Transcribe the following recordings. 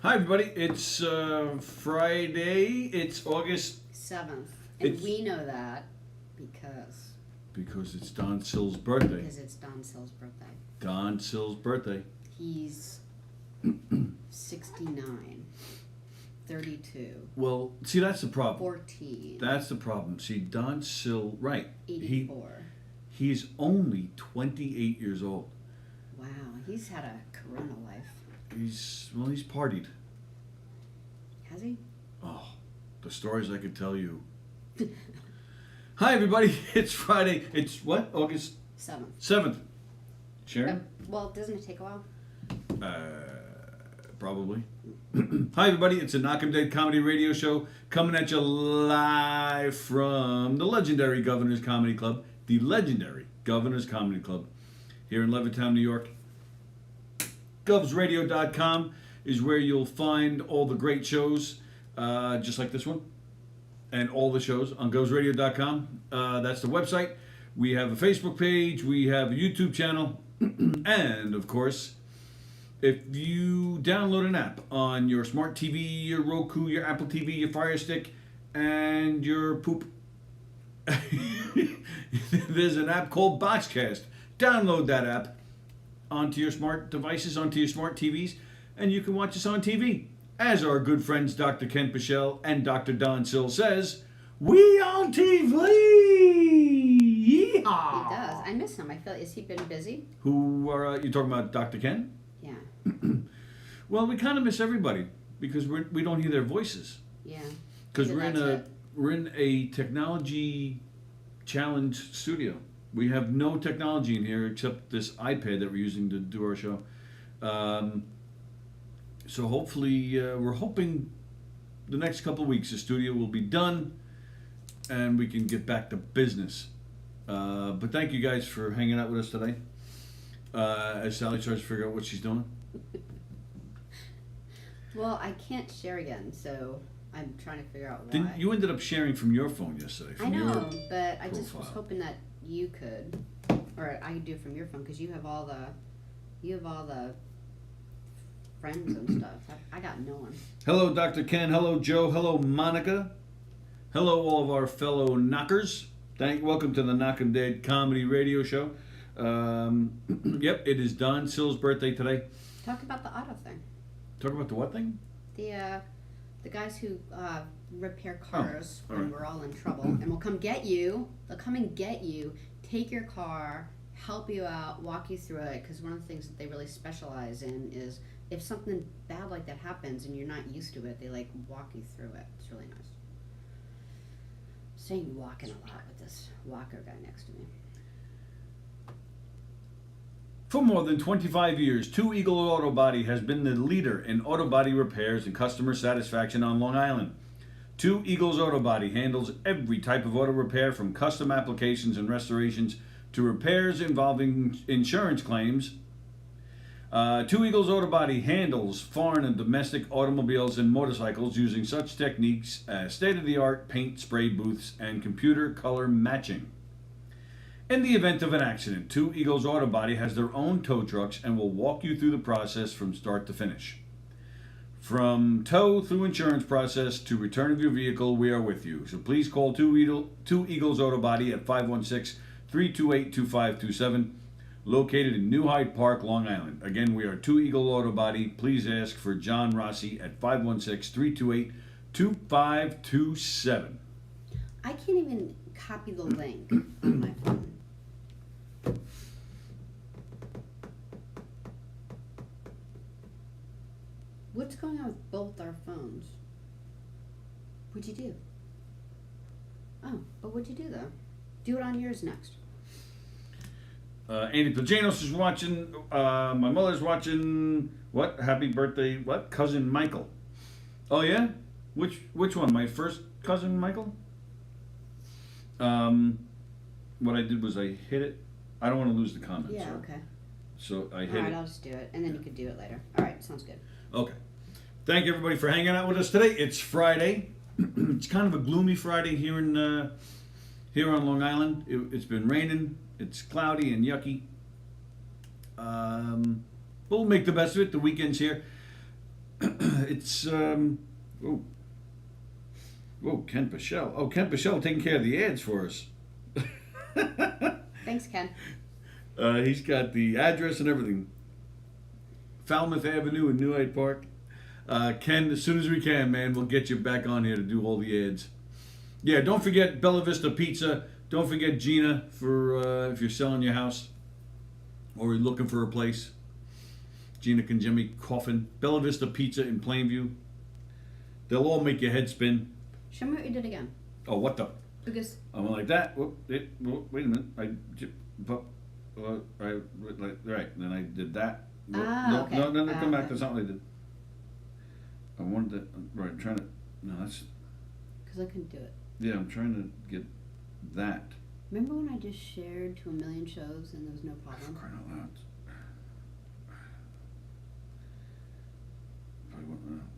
Hi, everybody. It's Friday. It's August 7th. And we know that because it's Don Sill's birthday. Because it's Don Sill's birthday. Don Sill's birthday. He's 69, 32. Well, see, that's the problem. 14. That's the problem. See, Don Sill, right. 84. He's only 28 years old. Wow, he's had a corona life. He's partied. Has he? Oh, the stories I could tell you. Hi, everybody. It's Friday. It's what? August 7th. Sharon? Well, doesn't it take a while? Probably. Hi, everybody. It's a Knockem comedy radio show coming at you live from the legendary Governor's Comedy Club. The legendary Governor's Comedy Club here in Levittown, New York. Govsradio.com is where you'll find all the great shows, just like this one, and all the shows on govsradio.com. That's the website. We have a Facebook page. We have a YouTube channel. And, of course, if you download an app on your smart TV, your Roku, your Apple TV, your Fire Stick, and your poop, there's an app called Boxcast. Download that app onto your smart devices, onto your smart TVs, and you can watch us on TV. As our good friends Dr. Ken Pichelle and Dr. Don Sill says, we on TV! Yeehaw! He does. I miss him. Is he been busy? Who are you talking about, Dr. Ken? Yeah. Well, we kind of miss everybody because we don't hear their voices. Yeah. Because we're in a technology challenged studio. We have no technology in here except this iPad that we're using to do our show. So hopefully, we're hoping the next couple of weeks the studio will be done and we can get back to business. But thank you guys for hanging out with us today. As Sallie tries to figure out what she's doing. Well, I can't share again, so I'm trying to figure out why. You ended up sharing from your phone yesterday. I know, but I just was hoping that you could, or I could do it from your phone because you have all the friends and stuff. I got no one. Hello, Dr. Ken. Hello, Joe. Hello, Monica. Hello, all of our fellow knockers. Welcome to the Knockem Comedy Radio Show. Yep, it is Don Sill's birthday today. Talk about the auto thing. Talk about the what thing? The guys who repair cars when we're all in trouble, and will come get you. They'll come and get you, take your car, help you out, walk you through it. Because one of the things that they really specialize in is if something bad like that happens and you're not used to it, they walk you through it. It's really nice. I'm saying walking a lot with this walker guy next to me. For more than 25 years, Two Eagle Auto Body has been the leader in auto body repairs and customer satisfaction on Long Island. Two Eagles Auto Body handles every type of auto repair from custom applications and restorations to repairs involving insurance claims. Two Eagles Auto Body handles foreign and domestic automobiles and motorcycles using such techniques as state-of-the-art paint spray booths and computer color matching. In the event of an accident, Two Eagles Auto Body has their own tow trucks and will walk you through the process from start to finish. From tow through insurance process to return of your vehicle, we are with you. So please call Two Eagles Auto Body at 516-328-2527, located in New Hyde Park, Long Island. Again, we are Two Eagle Auto Body. Please ask for John Rossi at 516-328-2527. I can't even copy the link on my phone. What's going on with both our phones? What'd you do? Oh, but what'd you do though? Do it on yours next. Andy Pajanos is watching. My mother's watching. What? Happy birthday. What? Cousin Michael. Oh yeah? Which one? My first cousin Michael? What I did was I hit it. I don't want to lose the comments. Yeah, okay. So I hit it. Alright, I'll just do it, and then you can do it later. Alright, sounds good. Okay. Thank you, everybody, for hanging out with us today. It's Friday. It's kind of a gloomy Friday here on Long Island. It's been raining. It's cloudy and yucky. We'll make the best of it. The weekend's here. It's oh, Ken Pichelle. Oh, Ken Pichelle taking care of the ads for us. Thanks, Ken. He's got the address and everything. Falmouth Avenue in New Hyde Park. Ken, as soon as we can, man, we'll get you back on here to do all the ads. Yeah, don't forget Bella Vista Pizza. Don't forget Gina for if you're selling your house or you're looking for a place. Gina Conjemi Coffin. Bella Vista Pizza in Plainview. They'll all make your head spin. Show me what you did again. Oh, what the? Because I went like that. Wait a minute. Right. Then I did that. Okay. No, come back. That's not what I did. I wanted to. Right, I'm trying to. No, that's. because I couldn't do it. Yeah, I'm trying to get that. Remember when I just shared to a million shows and there was no problem? Crying out loud.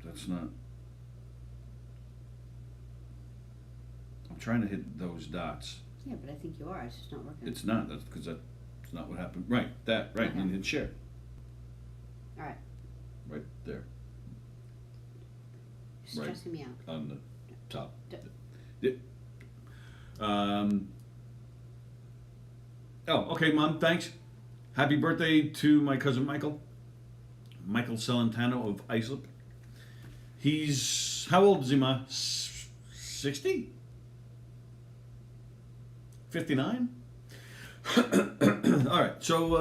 That's not. I'm trying to hit those dots. Yeah, but I think you are. It's just not working. It's not. That's because that's not what happened. Right, that. Right, Okay. and hit share. All right. Right there You're Right. stressing me out. on the top. D- Oh, okay, Mom. Thanks. Happy birthday to my cousin Michael. Michael Celentano of Islip. He's how old is he, Ma? 60? 59? All right. So,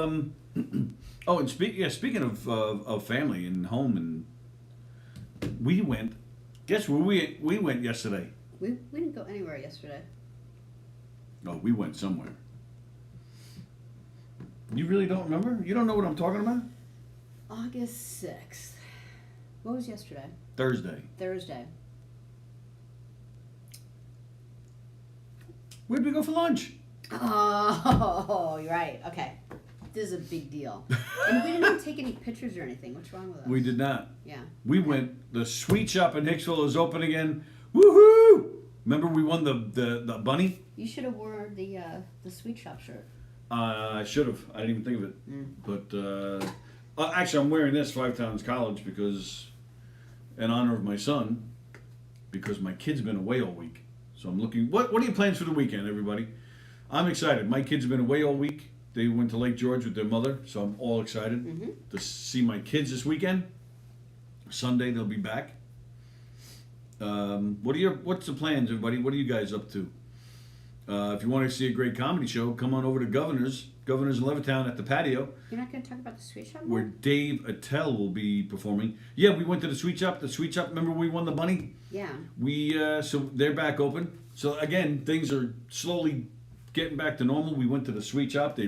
oh, and speaking of family and home, and we went. Guess where we went yesterday? We didn't go anywhere yesterday. No, we went somewhere. You really don't remember? You don't know what I'm talking about? August 6th. What was yesterday? Thursday. Thursday. Where'd we go for lunch? Oh, you're right. Okay. This is a big deal. And we didn't even take any pictures or anything. What's wrong with us? We did not. Yeah. We went. The sweet shop in Hicksville is open again. Woohoo! Remember we won the bunny? You should have wore the sweet shop shirt. I should have. I didn't even think of it. Mm. But actually, I'm wearing this 5 Towns College because, in honor of my son, because my kid's been away all week. So I'm looking. What are your plans for the weekend, everybody? I'm excited. My kids have been away all week. They went to Lake George with their mother, so I'm all excited to see my kids this weekend. Sunday they'll be back. What's the plans, everybody? What are you guys up to? If you want to see a great comedy show, come on over to Governor's in Levittown at the patio. You're not going to talk about the sweet shop? Where Dave Attell will be performing. Yeah, we went to the sweet shop. The sweet shop, remember we won the bunny? Yeah. So they're back open. So again, things are slowly getting back to normal. We went to the sweet shop. They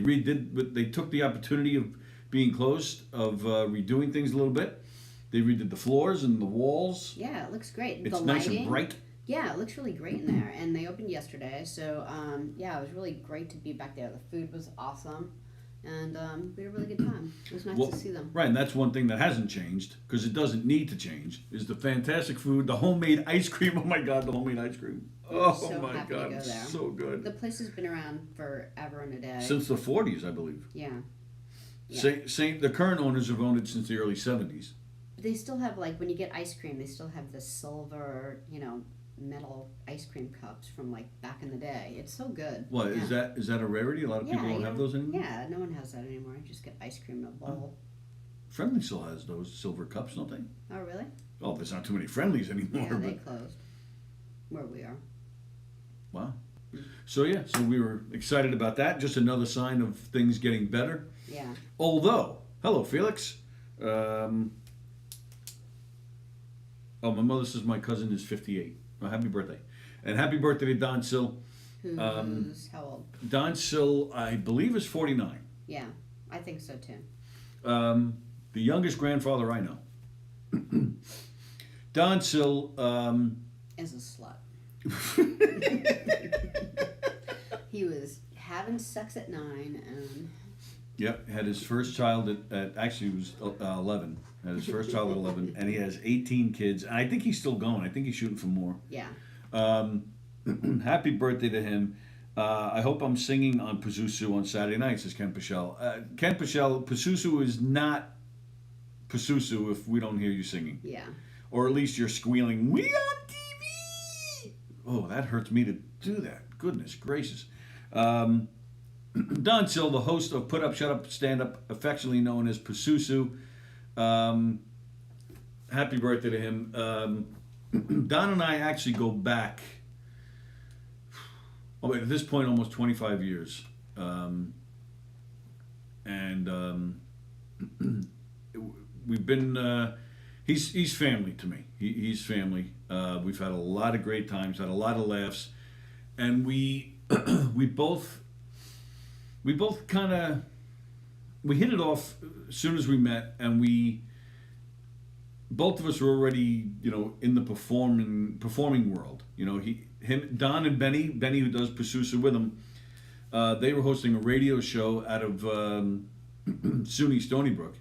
took the opportunity of being closed, of redoing things a little bit. They redid the floors and the walls. Yeah, it looks great. It's the nice lighting, and bright. Yeah, it looks really great in there. And they opened yesterday, so yeah, it was really great to be back there. The food was awesome, and we had a really good time. It was nice to see them. Right, and that's one thing that hasn't changed, because it doesn't need to change, is the fantastic food, the homemade ice cream. Oh my God, the homemade ice cream. Oh so my happy to God, go there. so good. The place has been around forever and a day. Since the 40s, I believe. Yeah. The current owners have owned it since the early 70s. But they still have, like, when you get ice cream, they still have the silver, metal ice cream cups from, like, back in the day. It's so good. What, yeah. is that a rarity? A lot of people don't have those anymore? Yeah, no one has that anymore. You just get ice cream in a bowl. Friendly still has those silver cups, don't they? Oh, really? Oh, there's not too many Friendlies anymore. Yeah, they but closed. Where we are. wow. So we were excited about that. Just another sign of things getting better. Yeah. Although, hello, Felix. Oh, my mother says my cousin is 58. Oh, happy birthday. And happy birthday to Don Sill. Who's how old? Don Sill, I believe, is 49. Yeah, I think so too. The youngest grandfather I know. Don Sill Is a slut. He was having sex at 9 and... Yep, had his first child at actually he was 11. Had his first child at 11, and he has 18 kids. And I think he's still going. I think he's shooting for more. Yeah. Happy birthday to him. I hope I'm singing on Pazuzu on Saturday night, says Ken Pichelle. Ken Pichelle, Pazuzu is not Pazuzu if we don't hear you singing. Yeah. or at least you're squealing, "We on TV!" Oh, that hurts me to do that. Goodness gracious. Um, Don Sill, the host of Put Up, Shut Up, Stand Up, affectionately known as Pasusu. Um, Happy birthday to him. Don and I actually go back, at this point, almost 25 years. And we've been, he's family to me. He's family. We've had a lot of great times, had a lot of laughs. And we both kind of, we hit it off as soon as we met, and both of us were already, in the performing world. Don and Benny, who does Pursusa with him, they were hosting a radio show out of SUNY Stony Brook,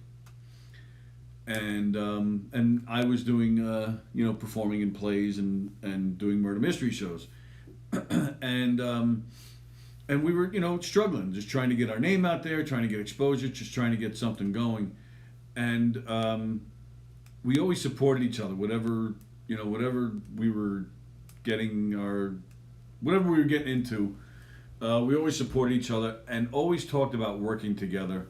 and I was doing, performing in plays and doing murder mystery shows, and we were, struggling, just trying to get our name out there, trying to get exposure, just trying to get something going, and we always supported each other, whatever we were getting whatever we were getting into. We always supported each other and always talked about working together,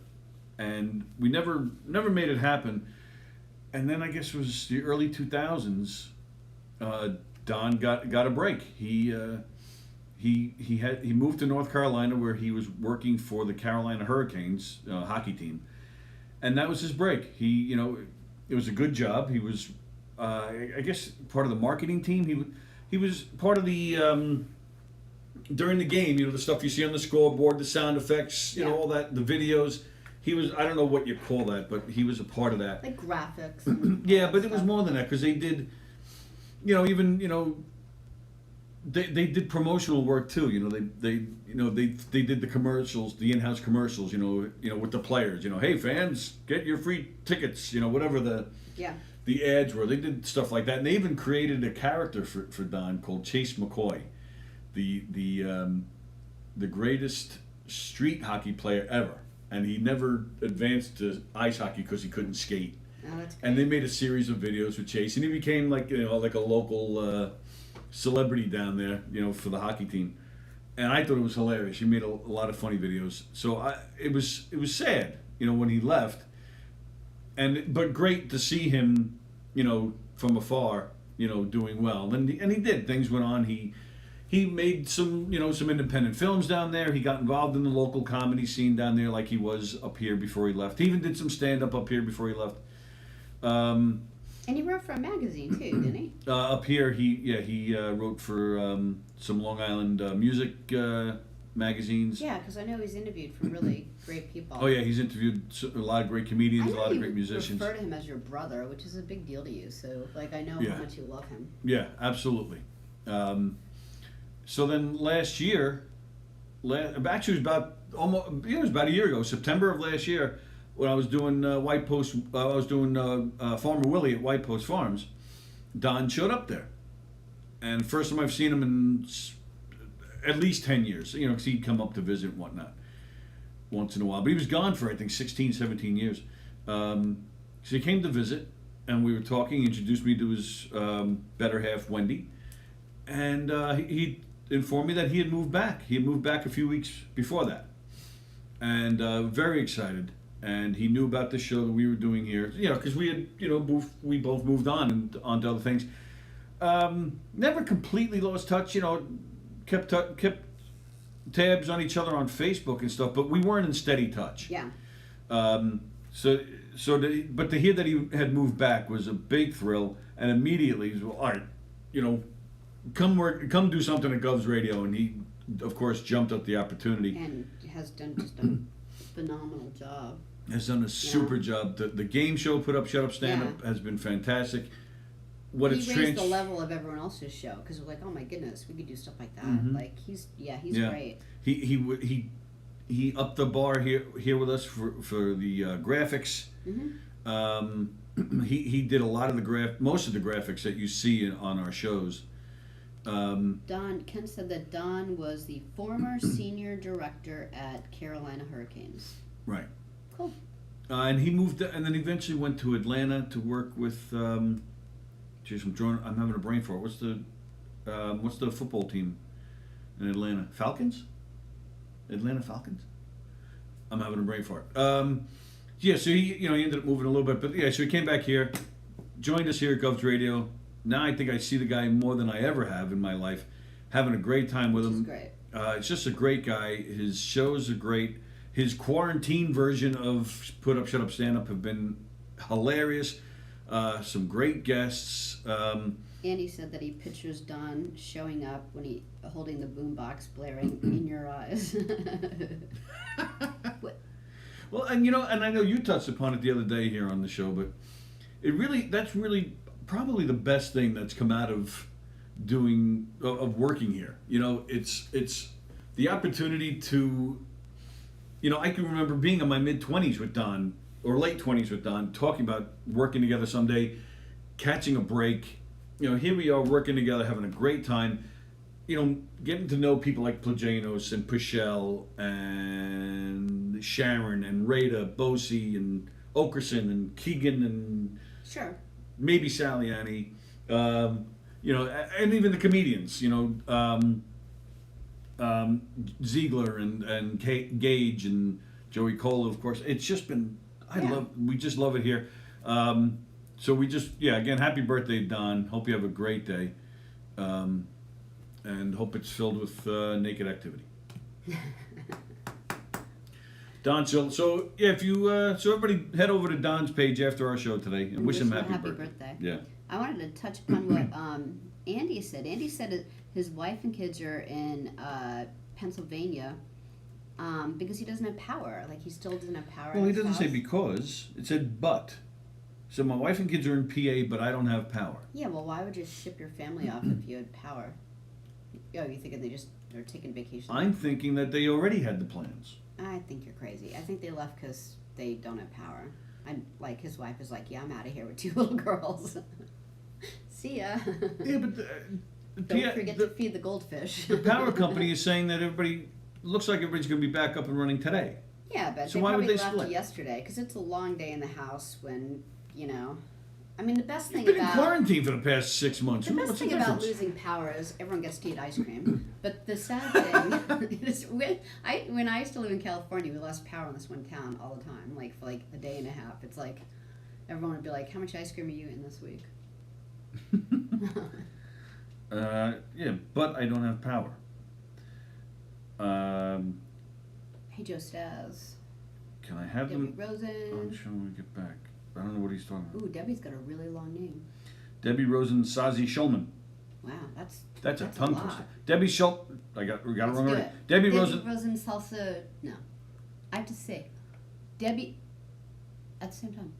and we never made it happen. And then I guess it was the early 2000s. Don got a break. He moved to North Carolina, where he was working for the Carolina Hurricanes hockey team, and that was his break. It was a good job. He was, I guess, part of the marketing team. He was part of the during the game. The stuff you see on the scoreboard, the sound effects, all that, the videos. He was, I don't know what you call that, but he was a part of that. Like graphics. Yeah, but it was more than that, because they did, they did promotional work too. They did the commercials, the in-house commercials. With the players. Hey fans, get your free tickets. Whatever the ads were. They did stuff like that, and they even created a character for Don called Chase McCoy, the greatest street hockey player ever. And he never advanced to ice hockey because he couldn't skate. Oh, that's great. And they made a series of videos with Chase, and he became like a local celebrity down there, for the hockey team. And I thought it was hilarious. He made a lot of funny videos. So it was sad, when he left. But great to see him, from afar, doing well. And he did. Things went on. He made some independent films down there. He got involved in the local comedy scene down there, like he was up here before he left. He even did some stand-up up here before he left. And he wrote for a magazine too, didn't he? Up here, he wrote for some Long Island music magazines. Yeah, because I know he's interviewed for really great people. Oh yeah, he's interviewed a lot of great comedians, a lot of great musicians. I refer to him as your brother, which is a big deal to you. So, I know how much you love him. Yeah, absolutely. So then last year, actually it was about a year ago, September of last year, when I was doing White Post, Farmer Willie at White Post Farms. Don showed up there, and first time I've seen him in at least 10 years. Because he'd come up to visit and whatnot once in a while, but he was gone for I think 16, 17 years. So he came to visit, and we were talking. He introduced me to his better half, Wendy, and he informed me that he had moved back. He had moved back a few weeks before that, and very excited. And he knew about the show that we were doing here, because we had, we both moved on and onto other things. Never completely lost touch, kept tabs on each other on Facebook and stuff, but we weren't in steady touch. Yeah. But to hear that he had moved back was a big thrill, and immediately he was, well, all right, come do something at Gov's Radio, and he, of course, jumped at the opportunity. And has done just a phenomenal job. Has done a super job. The game show, Put Up, Shut Up, Stand Up, has been fantastic. He raised the level of everyone else's show, because we're like, oh my goodness, we could do stuff like that. Mm-hmm. Like he's great. He upped the bar here with us for the graphics. Mm-hmm. He did a lot of most of the graphics that you see on our shows. Ken said that Don was the former senior director at Carolina Hurricanes. Right. Cool. And he moved, and then eventually went to Atlanta to work with Jeez, I'm having a brain fart. What's the football team in Atlanta? Falcons? Atlanta Falcons? I'm having a brain fart. Yeah, so he ended up moving a little bit, but yeah, so he came back here, joined us here at Gov's Radio. Now I think I see the guy more than I ever have in my life. Having a great time with him. Which is great. It's just a great guy. His shows are great. His quarantine version of Put Up, Shut Up, Stand Up have been hilarious. Some great guests. Andy said that he pictures Don showing up when he holding the boombox blaring in your eyes. Well, and I know you touched upon it the other day here on the show, but that's really probably the best thing that's come out of working here. It's the opportunity to, I can remember being in my mid-20s with Don, or late 20s with Don, talking about working together someday, catching a break. Here we are working together, having a great time. Getting to know people like Plagianos and Pichelle and Sharon and Rada, Bosie and Okerson and Keegan and Sure. maybe Sallie, and even the comedians, Ziegler and Gage and Joey Cola, of course. It's just been, we just love it here. So we just, again, happy birthday, Don. Hope you have a great day. And hope it's filled with naked activity. Don, so if you, so everybody head over to Don's page after our show today and wish him happy birthday. Yeah. I wanted to touch upon what Andy said. Andy said his wife and kids are in Pennsylvania because he doesn't have power. Like, he still doesn't have power. Well, he doesn't say because. It said but. So my wife and kids are in PA, but I don't have power. Yeah, well, why would you ship your family off if you had power? Oh, you thinking they're taking vacation? I'm thinking that they already had the plans. I think you're crazy. I think they left because they don't have power. And like his wife is like, yeah, I'm out of here with 2 little girls. See ya. Yeah, but don't forget to feed the goldfish. The power company is saying that looks like everybody's going to be back up and running today. Yeah, but so they why probably would they left split? Yesterday because it's a long day in the house when I mean, the best thing You've been about in quarantine for the past 6 months. the best What's thing the about difference? losing power is everyone gets to eat ice cream. But the sad thing is when I used to live in California, we lost power in this one town all the time, like for like a day and a half. It's like everyone would be like, "How much ice cream are you eating this week?" Yeah, but I don't have power. Hey, Joe Stas. Can I have Debbie them? Rosen. I'm sure when we get back. I don't know what he's talking about. Ooh, Debbie's got a really long name. Debbie Rosen Sazi Shulman. Wow, That's a tongue lot. twister. Debbie Shul. We got it wrong Let's do already. it. Debbie Debbie Rosen. Rosen salsa. No, I have to say, Debbie. At the same time.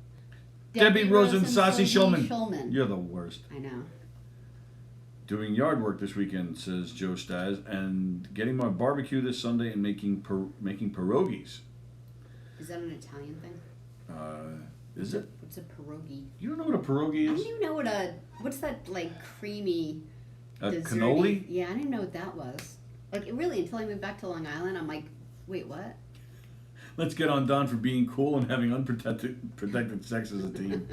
Debbie Rosen Sazi Shulman. Shulman. You're the worst. I know. Doing yard work this weekend, says Joe Stas, and getting my barbecue this Sunday and making pierogies. Is that an Italian thing? Is it? What's a pierogi? You don't know what a pierogi I is? don't even know what's that like creamy A desserty- cannoli? Yeah, I didn't know what that was. Like really, until I moved back to Long Island, I'm like, wait, what? Let's get on Don for being cool and having protected sex as a team.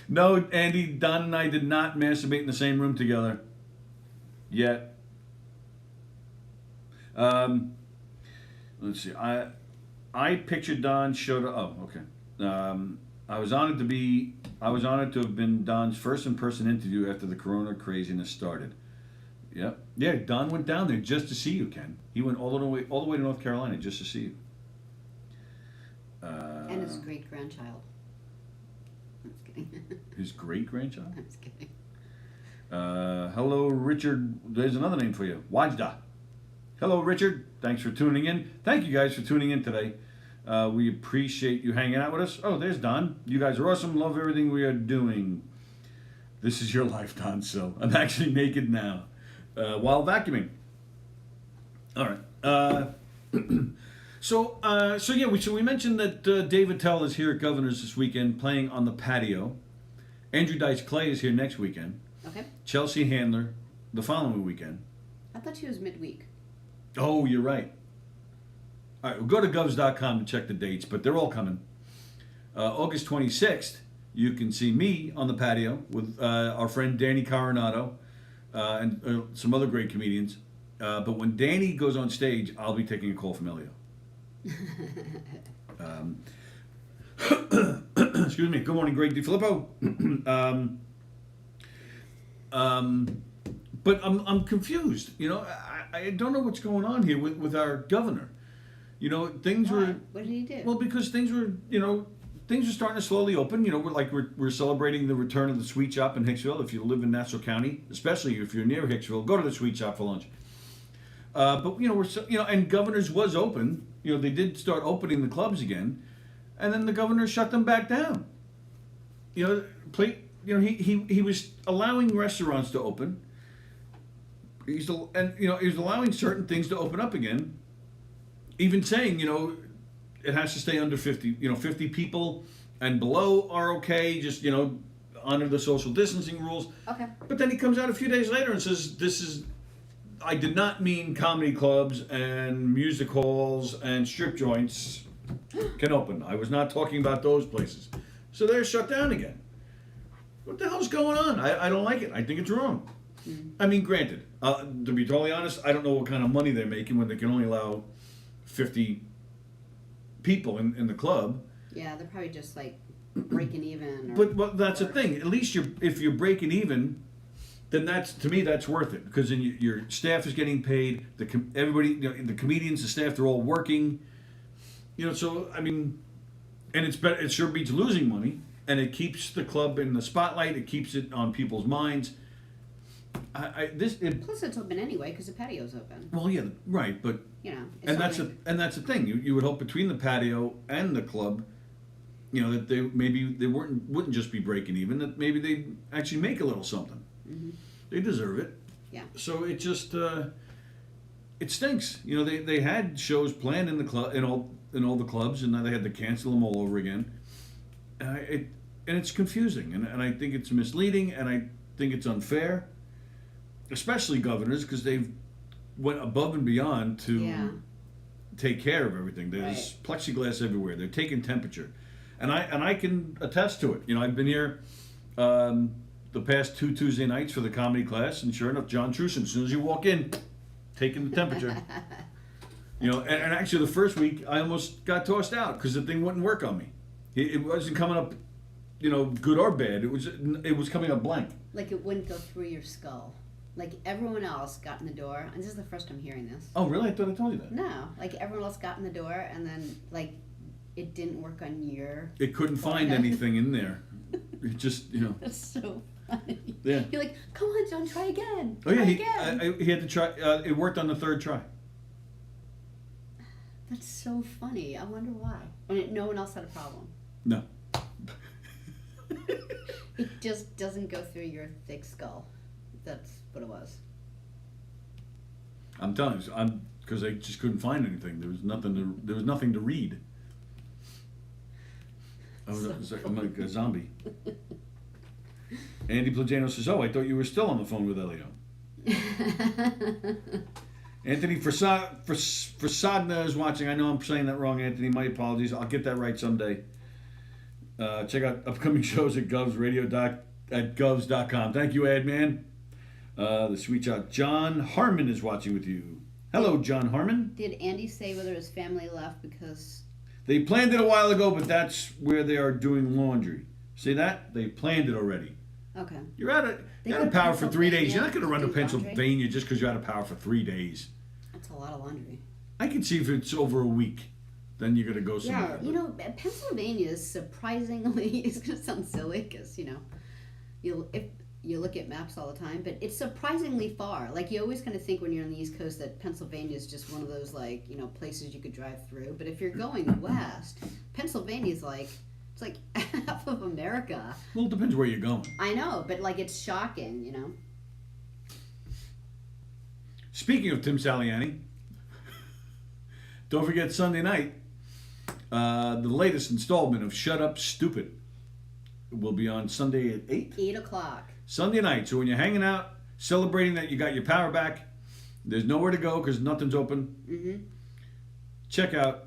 No, Andy, Don and I did not masturbate in the same room together. Yet. Let's see. I pictured Don showed up. Oh, okay. I was honored to have been Don's first in-person interview after the Corona craziness started. Yep. Yeah, Don went down there just to see you, Ken. He went all the way to North Carolina just to see you. And his great grandchild. I'm just kidding. His great-grandchild? I'm just kidding. Hello, Richard. There's another name for you. Wajda. Hello, Richard. Thanks for tuning in. Thank you guys for tuning in today. We appreciate you hanging out with us. Oh, there's Don. You guys are awesome. Love everything we are doing. This is your life, Don. So I'm actually naked now while vacuuming. All right. So we mentioned that David Tell is here at Governor's this weekend playing on the patio. Andrew Dice Clay is here next weekend. Okay. Chelsea Handler the following weekend. I thought she was midweek. Oh, you're right. All right, we'll go to govs.com to check the dates, but they're all coming. August 26th, you can see me on the patio with our friend Danny Coronado and some other great comedians. But when Danny goes on stage, I'll be taking a call from Elio. Excuse me. Good morning, Greg DiFilippo. But I'm confused. You know, I don't know what's going on here with our governor. You know, things Why? were. What did he do? Well, because things were, things are starting to slowly open. You know, we're celebrating the return of the sweet shop in Hicksville. If you live in Nassau County, especially if you're near Hicksville, go to the sweet shop for lunch. But and Governor's was open. You know, they did start opening the clubs again, and then the governor shut them back down. He was allowing restaurants to open. He was allowing certain things to open up again. Even saying, it has to stay under 50. 50 people and below are okay. Just honor the social distancing rules. Okay. But then he comes out a few days later and says, I did not mean comedy clubs and music halls and strip joints can open. I was not talking about those places. So they're shut down again. What the hell's going on? I don't like it. I think it's wrong. I mean, granted, to be totally honest, I don't know what kind of money they're making when they can only allow 50 people in the club. Yeah, they're probably just like breaking even. But that's the thing. At least if you're breaking even, then to me that's worth it, because then your staff is getting paid. Everybody, the comedians, the staff, they're all working. So I mean, and it's better. It sure beats losing money, and it keeps the club in the spotlight. It keeps it on people's minds. Plus, it's open anyway because the patio's open. Well, yeah, right, but that's the thing. You would hope between the patio and the club, that they wouldn't just be breaking even. That maybe they'd actually make a little something. Mm-hmm. They deserve it. Yeah. So it just it stinks. They had shows planned in the club in all the clubs, and now they had to cancel them all over again. And it's confusing, and I think it's misleading, and I think it's unfair. Especially governors, because they've went above and beyond to take care of everything. There's plexiglass everywhere. They're taking temperature, and I can attest to it. I've been here the past 2 Tuesday nights for the comedy class, and sure enough, John Truson, as soon as you walk in, taking the temperature. And actually the first week I almost got tossed out because the thing wouldn't work on me. It wasn't coming up, good or bad. It was coming up blank. Like it wouldn't go through your skull. Like everyone else got in the door, and this is the first time hearing this. Oh, really? I thought I told you that. No, like everyone else got in the door, and then like it didn't work on your. It couldn't find anything in there. It just, That's so funny. Yeah. You're like, come on, John, try again. Oh yeah, again. he had to try. It worked on the third try. That's so funny. I wonder why. And no one else had a problem. No. It just doesn't go through your thick skull. That's what it was. I'm telling you, because I just couldn't find anything. There was nothing to read. I'm like a zombie. Andy Plagano says, "Oh, I thought you were still on the phone with Elio." Anthony Frasadna is watching. I know I'm saying that wrong, Anthony. My apologies. I'll get that right someday. Check out upcoming shows at govs.com. Thank you, Ad Man. The sweet shot. John Harmon is watching with you. Hello, John Harmon. Did Andy say whether his family left because... They planned it a while ago, but that's where they are doing laundry. See that? They planned it already. Okay. You're out of power for 3 days. You're not going to run to Pennsylvania just because you're out of power for 3 days. That's a lot of laundry. I can see if it's over a week, then you're going to go somewhere. Yeah, Pennsylvania is surprisingly, it's going to sound silly because, you look at maps all the time, but it's surprisingly far. Like, you always kind of think when you're on the East Coast that Pennsylvania is just one of those, places you could drive through. But if you're going west, Pennsylvania's it's like half of America. Well, it depends where you're going. I know, but, it's shocking, Speaking of Tim Saliani, don't forget Sunday night, the latest installment of Shut Up Stupid will be on Sunday at 8? 8 o'clock. Sunday night. So when you're hanging out, celebrating that you got your power back, there's nowhere to go because nothing's open. Mm-hmm. Check out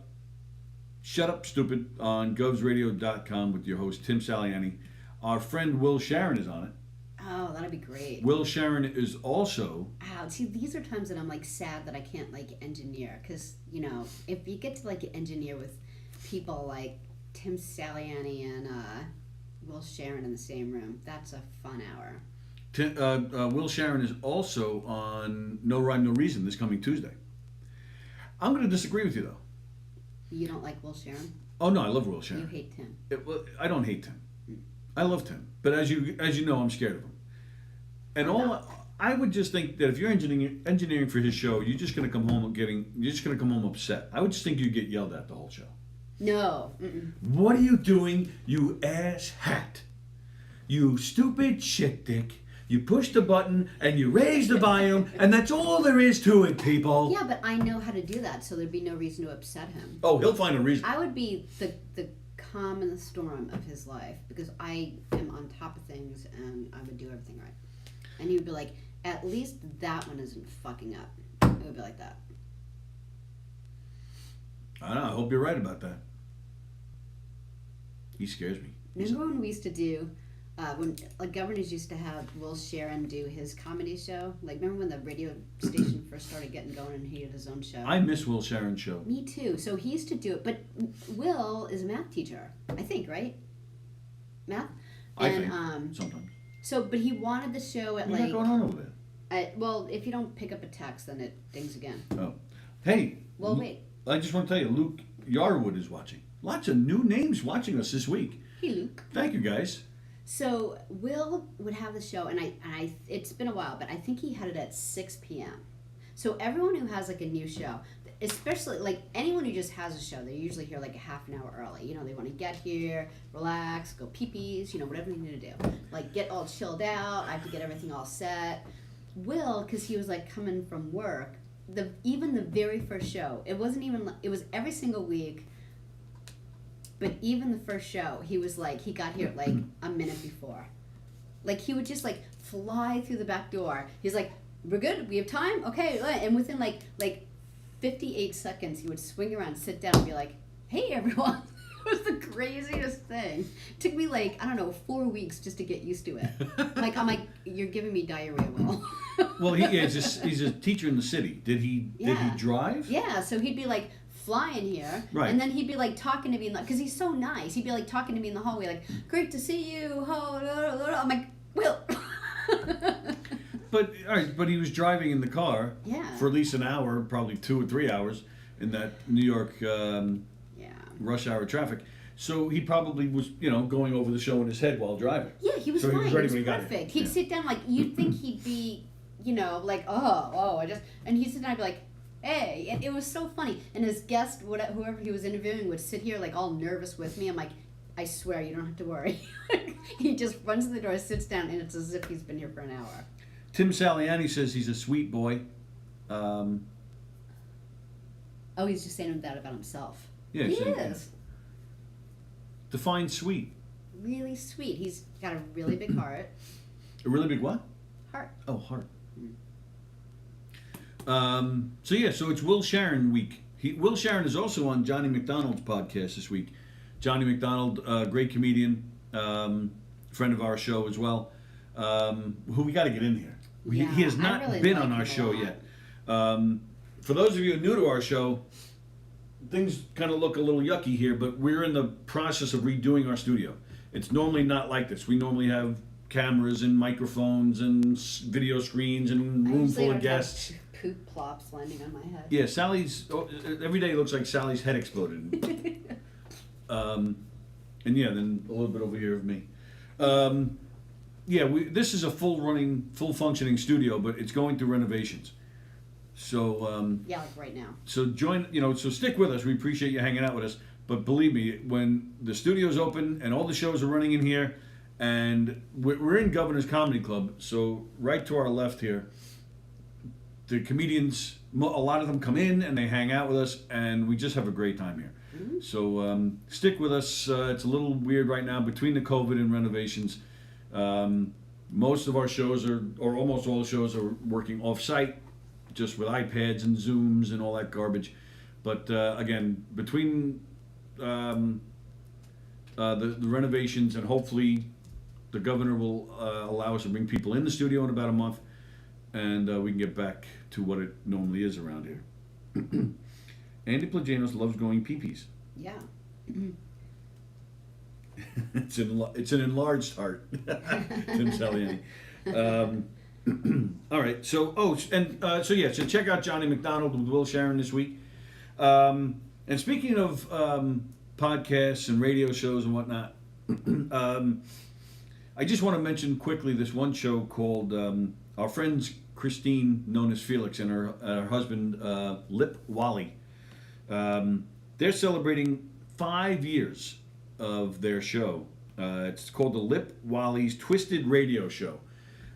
Shut Up Stupid on govsradio.com with your host, Tim Saliani. Our friend Will Sharon is on it. Oh, that'd be great. Will Sharon is also. See, these are times that I'm like sad that I can't like engineer, because if you get to like engineer with people like Tim Saliani and Will Sharon in the same room, that's a fun hour. Will Sharon is also on No Rhyme No Reason this coming Tuesday. I'm going to disagree with you though. You don't like Will Sharon? Oh no, I love Will Sharon. You hate Tim. Well, I don't hate Tim. I love Tim, but as you know, I'm scared of him. And I would just think that if you're engineering for his show, you're just going to come home upset. I would just think you'd get yelled at the whole show. No. Mm-mm. What are you doing, you ass hat? You stupid shit dick. You push the button and you raise the volume, and that's all there is to it, people. Yeah, but I know how to do that, so there'd be no reason to upset him. Oh, he'll find a reason. I would be the calm in the storm of his life, because I am on top of things and I would do everything right. And he would be like, at least that one isn't fucking up. It would be like that. I don't know. I hope you're right about that. He scares me. Remember when we used to do, when like governors used to have Will Sharon do his comedy show? Like, remember when the radio station first started getting going and he had his own show? I miss Will Sharon's show. Me too. So he used to do it, but Will is a math teacher, I think, right? Math? I think sometimes. So, but he wanted the show at What's like. going on over there? Well, if you don't pick up a text, then it dings again. Oh, hey. Well, wait. I just want to tell you, Luke Yarwood is watching. Lots of new names watching us this week. Hey, Luke. Thank you, guys. So Will would have the show, and I it's been a while, but I think he had it at 6 p.m. So everyone who has like a new show, especially like anyone who just has a show, they're usually here like a half an hour early. They want to get here, relax, go pee-pees, whatever they need to do. Like get all chilled out. I have to get everything all set. Will, because he was like coming from work, even the very first show, it wasn't even, it was every single week. But even the first show, he was like, he got here like a minute before. Like he would just like fly through the back door. He's like, we're good, we have time, okay. And within like 58 seconds, he would swing around, sit down, and be like, hey everyone. It was the craziest thing. It took me like, I don't know, 4 weeks just to get used to it. Like, I'm like, you're giving me diarrhea, Will. Well, he's a teacher in the city. Did he drive? Yeah, so he'd be like, flying here, right. And then he'd be like talking to me, because he's so nice. He'd be like talking to me in the hallway, like, "Great to see you." I'm like, Will. But all right, but he was driving in the car for at least an hour, probably 2 or 3 hours in that New York rush hour traffic. So he probably was, going over the show in his head while driving. Yeah, he was so fine. He was ready when he got perfect. here. He'd sit down like you'd think he'd be, like and he'd sit down and be like, hey, and it was so funny. And his guest, whoever he was interviewing, would sit here like all nervous with me. I'm like, I swear, you don't have to worry. He just runs to the door, sits down, and it's as if he's been here for an hour. Tim Saliani says he's a sweet boy. Oh, he's just saying that about himself. Yeah, he is. Define sweet. Really sweet. He's got a really big heart. A really big what? Heart. Oh, heart. So it's Will Sharon week. Will Sharon is also on Johnny McDonald's podcast this week. Johnny McDonald, great comedian, friend of our show as well, who we got to get in here. He has not really been on our show yet. For those of you new to our show, things kind of look a little yucky here, but we're in the process of redoing our studio. It's normally not like this. We normally have cameras and microphones and video screens and a room full of guests. Poop plops landing on my head. Yeah, every day looks like Sally's head exploded. And then a little bit over here of me. This is a full functioning studio, but it's going through renovations. So like right now. So so stick with us. We appreciate you hanging out with us. But believe me, when the studio's open and all the shows are running in here, and we're in Governor's Comedy Club, so right to our left here, the comedians, a lot of them come in and they hang out with us, and we just have a great time here. Mm-hmm. So stick with us. It's a little weird right now between the COVID and renovations. Most of our shows or almost all the shows are working off-site, just with iPads and Zooms and all that garbage. But again, between the renovations and hopefully the governor will allow us to bring people in the studio in about a month, and we can get back to what it normally is around here. Andy Plagianos loves going pee-pees. Yeah. It's an enlarged heart. Tim Sallie. All right. So so check out Johnny McDonald with Will Sharon this week. And speaking of podcasts and radio shows and whatnot, I just want to mention quickly this one show called our friends Christine, known as Felix, and her husband Lip Wally. They're celebrating 5 years of their show. It's called the Lip Wally's Twisted Radio Show.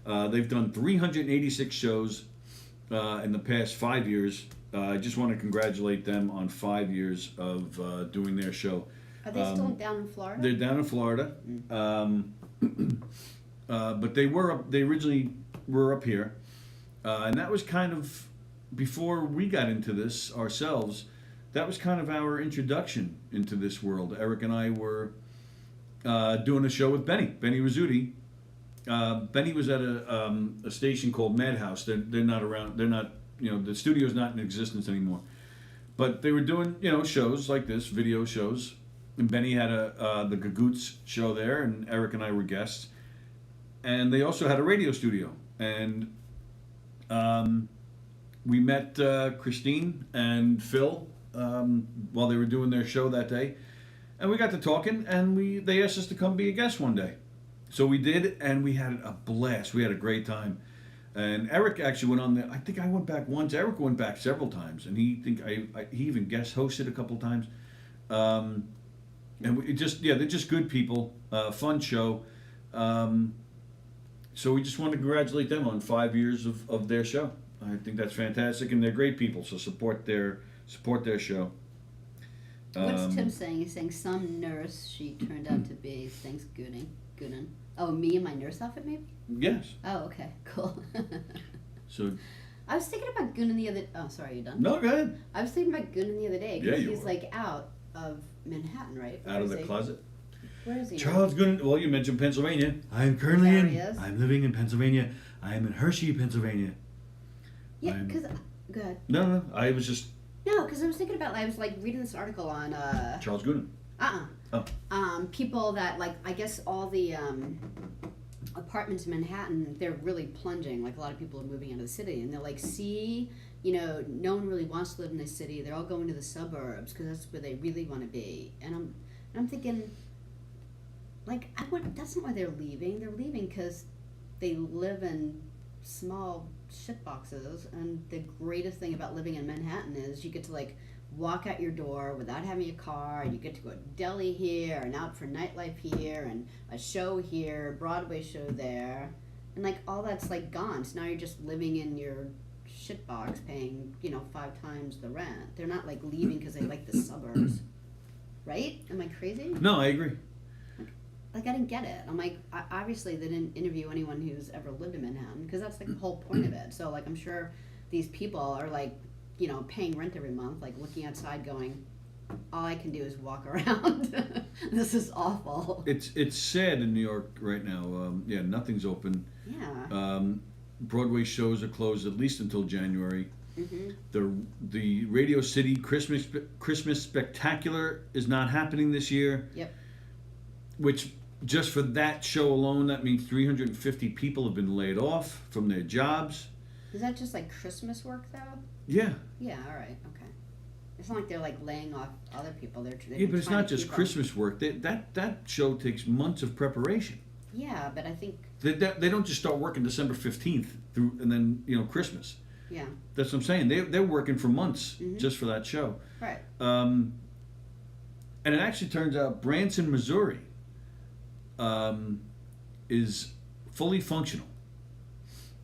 They've done 386 shows in the past 5 years. I just want to congratulate them on 5 years of doing their show. Are they still down in Florida? They're down in Florida, but they originally were up here, and that was kind of before we got into this ourselves. That was kind of our introduction into this world. Eric and I were doing a show with Benny Rizzuti. Benny was at a station called Madhouse. They're not around. They're not. The studio's not in existence anymore. But they were doing shows like this, video shows. And Benny had the Gagoots show there, and Eric and I were guests. And they also had a radio studio. And we met Christine and Phil while they were doing their show that day, and we got to talking, and they asked us to come be a guest one day, so we did, and we had a blast. We had a great time, and Eric actually went on there. I think I went back once. Eric went back several times, and he even guest hosted a couple times, and they're just good people, fun show. So we just want to congratulate them on 5 years of their show. I think that's fantastic, and they're great people. So support their show. What's Tim saying? He's saying some nurse she turned out to be. Thanks, Gooden. Oh, me in my nurse outfit, maybe? Yes. Oh, okay, cool. So. I was thinking about Gooden the other. Oh, sorry, you done? No, go ahead. I was thinking about Gooden the other day Yeah, because you he's were. like out of Manhattan, right? Out of the closet. Where is he? Charles Gooden. Well, you mentioned Pennsylvania. I am currently There he is. I'm living in Pennsylvania. I am in Hershey, Pennsylvania. Yeah, because go ahead. No. I was just No, because I was thinking about. I was like reading this article on. Charles Gooden. People that I guess all the apartments in Manhattan, they're really plunging. Like a lot of people are moving out of the city, and they're like, no one really wants to live in the city. They're all going to the suburbs because that's where they really want to be. And I'm thinking, that's not why they're leaving. They're leaving because they live in small shit boxes, and the greatest thing about living in Manhattan is you get to walk out your door without having a car, and you get to go to deli here and out for nightlife here and a show here, Broadway show there, and all that's gone. So now you're just living in your shit box paying 5 times the rent. They're not leaving because they like the suburbs, right? Am I crazy? No, I agree. I didn't get it. I'm obviously they didn't interview anyone who's ever lived in Manhattan because that's the whole point of it. So I'm sure these people are paying rent every month, looking outside going, all I can do is walk around. This is awful. It's sad in New York right now. Nothing's open. Yeah. Broadway shows are closed at least until January. Mm-hmm. The Radio City Christmas Spectacular is not happening this year. Yep. Which just for that show alone, that means 350 people have been laid off from their jobs. Is that just Christmas work though? Yeah. Yeah. All right. Okay. It's not like they're laying off other people. They're but it's not just Christmas work. That show takes months of preparation. Yeah, but I think they don't just start working December 15th through and then Christmas. Yeah. That's what I'm saying. They're working for months just for that show. Right. And it actually turns out Branson, Missouri, is fully functional,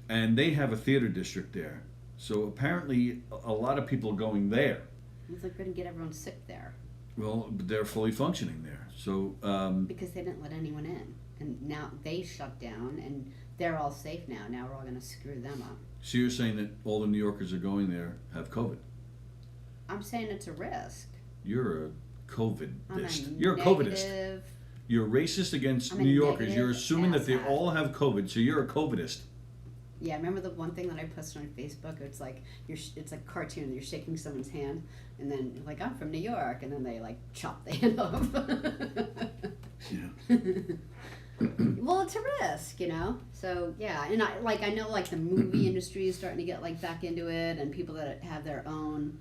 and they have a theater district there. So apparently, a lot of people are going there. It's going to get everyone sick there. Well, they're fully functioning there. So because they didn't let anyone in, and now they shut down, and they're all safe now. Now we're all going to screw them up. So you're saying that all the New Yorkers are going there have COVID? I'm saying it's a risk. You're a COVID-ist. I'm a You're a COVID-ist. You're racist against I'm a New Yorkers. negative You're assuming that they asshat. all have COVID, so you're a COVIDist. Yeah, remember the one thing that I posted on Facebook? It's like it's like a cartoon. You're shaking someone's hand, and then you're like, I'm from New York, and then they like chop the hand off. Yeah. Well, it's a risk, you know. So yeah, and I know like the movie industry is starting to get like back into it, and people that have their own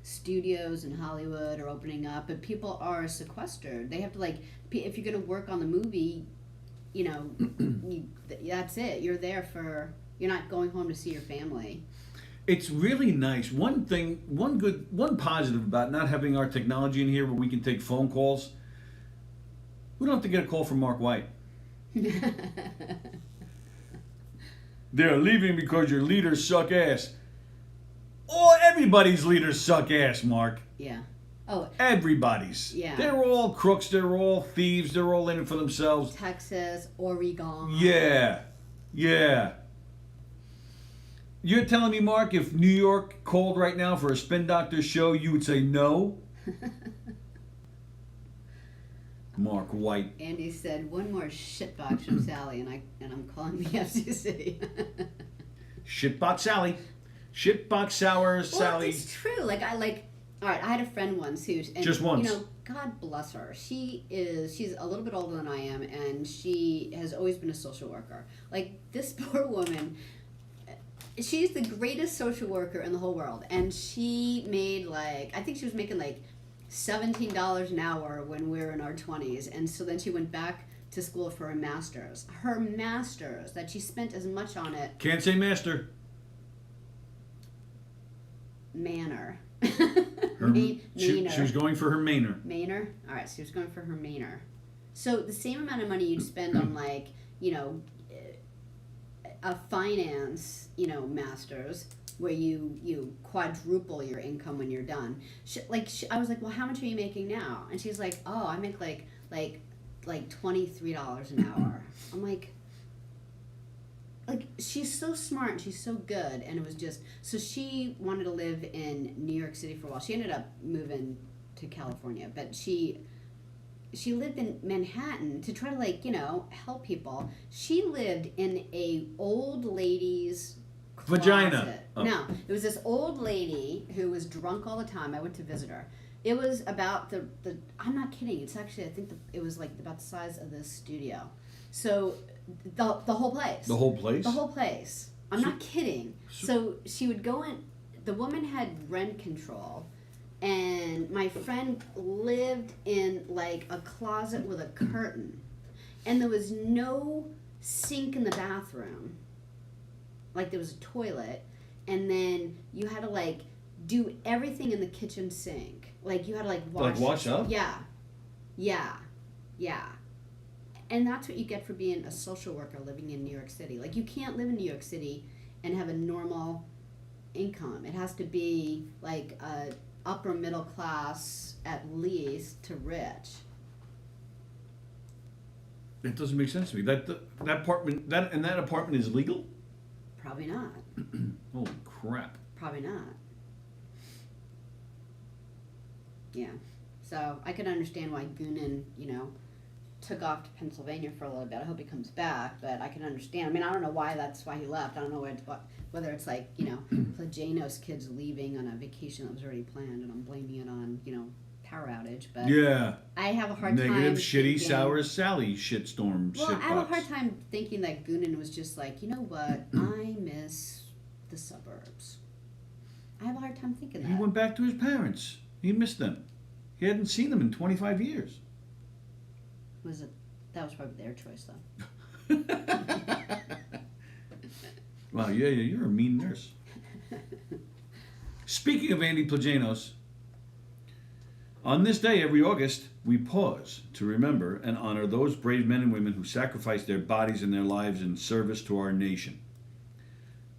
studios in Hollywood are opening up, but people are sequestered. They have to like if you're going to work on the movie, you know, that's it. You're there for. You're not going home to see your family. It's really nice. One positive about not having our technology in here where we can take phone calls. We don't have to get a call from Mark White. They're leaving because your leaders suck ass. Oh, everybody's leaders suck ass, Mark. Yeah. Oh. Everybody's. Yeah. They're all crooks. They're all thieves. They're all in it for themselves. Texas, Oregon. Yeah. Yeah. You're telling me, Mark, if New York called right now for a Spin Doctor show, you would say no? Mark White. Andy said, one more shitbox from Sallie, and I'm calling the FCC. Shitbox Sallie. Shitbox sour Well, Sallie. it's true. All right, I had a friend once who's and, Just once. You know, God bless her. She's a little bit older than I am, and she has always been a social worker. Like this poor woman, she's the greatest social worker in the whole world, and she made I think she was making $17 an hour when we were in our 20s, and so then she went back to school for her master's. Her master's, that she spent as much on it. Can't say master. Manor. She was going for her Manor. Manor? Alright, so she was going for her Manor. So the same amount of money you'd spend on a finance, master's, where you quadruple your income when you're done. I was like, well, how much are you making now? And she's like, oh, I make like $23 an hour. I'm like, she's so smart and she's so good, and it was just so she wanted to live in New York City for a while. She ended up moving to California, but she lived in Manhattan to try to help people. She lived in a old lady's closet. Vagina. Oh. No, it was this old lady who was drunk all the time. I went to visit her. It was about the I'm not kidding. It's actually, I think it was about the size of this studio. So the whole place. The whole place? The whole place. I'm not kidding. So she would go in. The woman had rent control, and my friend lived in a closet with a curtain, and there was no sink in the bathroom. There was a toilet, and then you had to do everything in the kitchen sink. You had to wash up? Yeah. And that's what you get for being a social worker living in New York City. You can't live in New York City and have a normal income. It has to be a upper middle class at least to rich. It doesn't make sense to me. That apartment is legal? Probably not. Holy crap. Probably not. Yeah. So I could understand why Goonan, took off to Pennsylvania for a little bit. I hope he comes back, but I can understand. I mean, I don't know why that's why he left. I don't know whether it's Plajanos kids leaving on a vacation that was already planned, and I'm blaming it on, power outage. But yeah, I have a hard time. Negative, shitty, sour Sallie shitstorm. Well, I have a hard time thinking that Goonan was just you know what? I miss the suburbs. I have a hard time thinking that. He went back to his parents. He missed them. He hadn't seen them in 25 years. That was probably their choice, though. Wow, yeah, you're a mean nurse. Speaking of Andy Plajanos, on this day every August, we pause to remember and honor those brave men and women who sacrificed their bodies and their lives in service to our nation.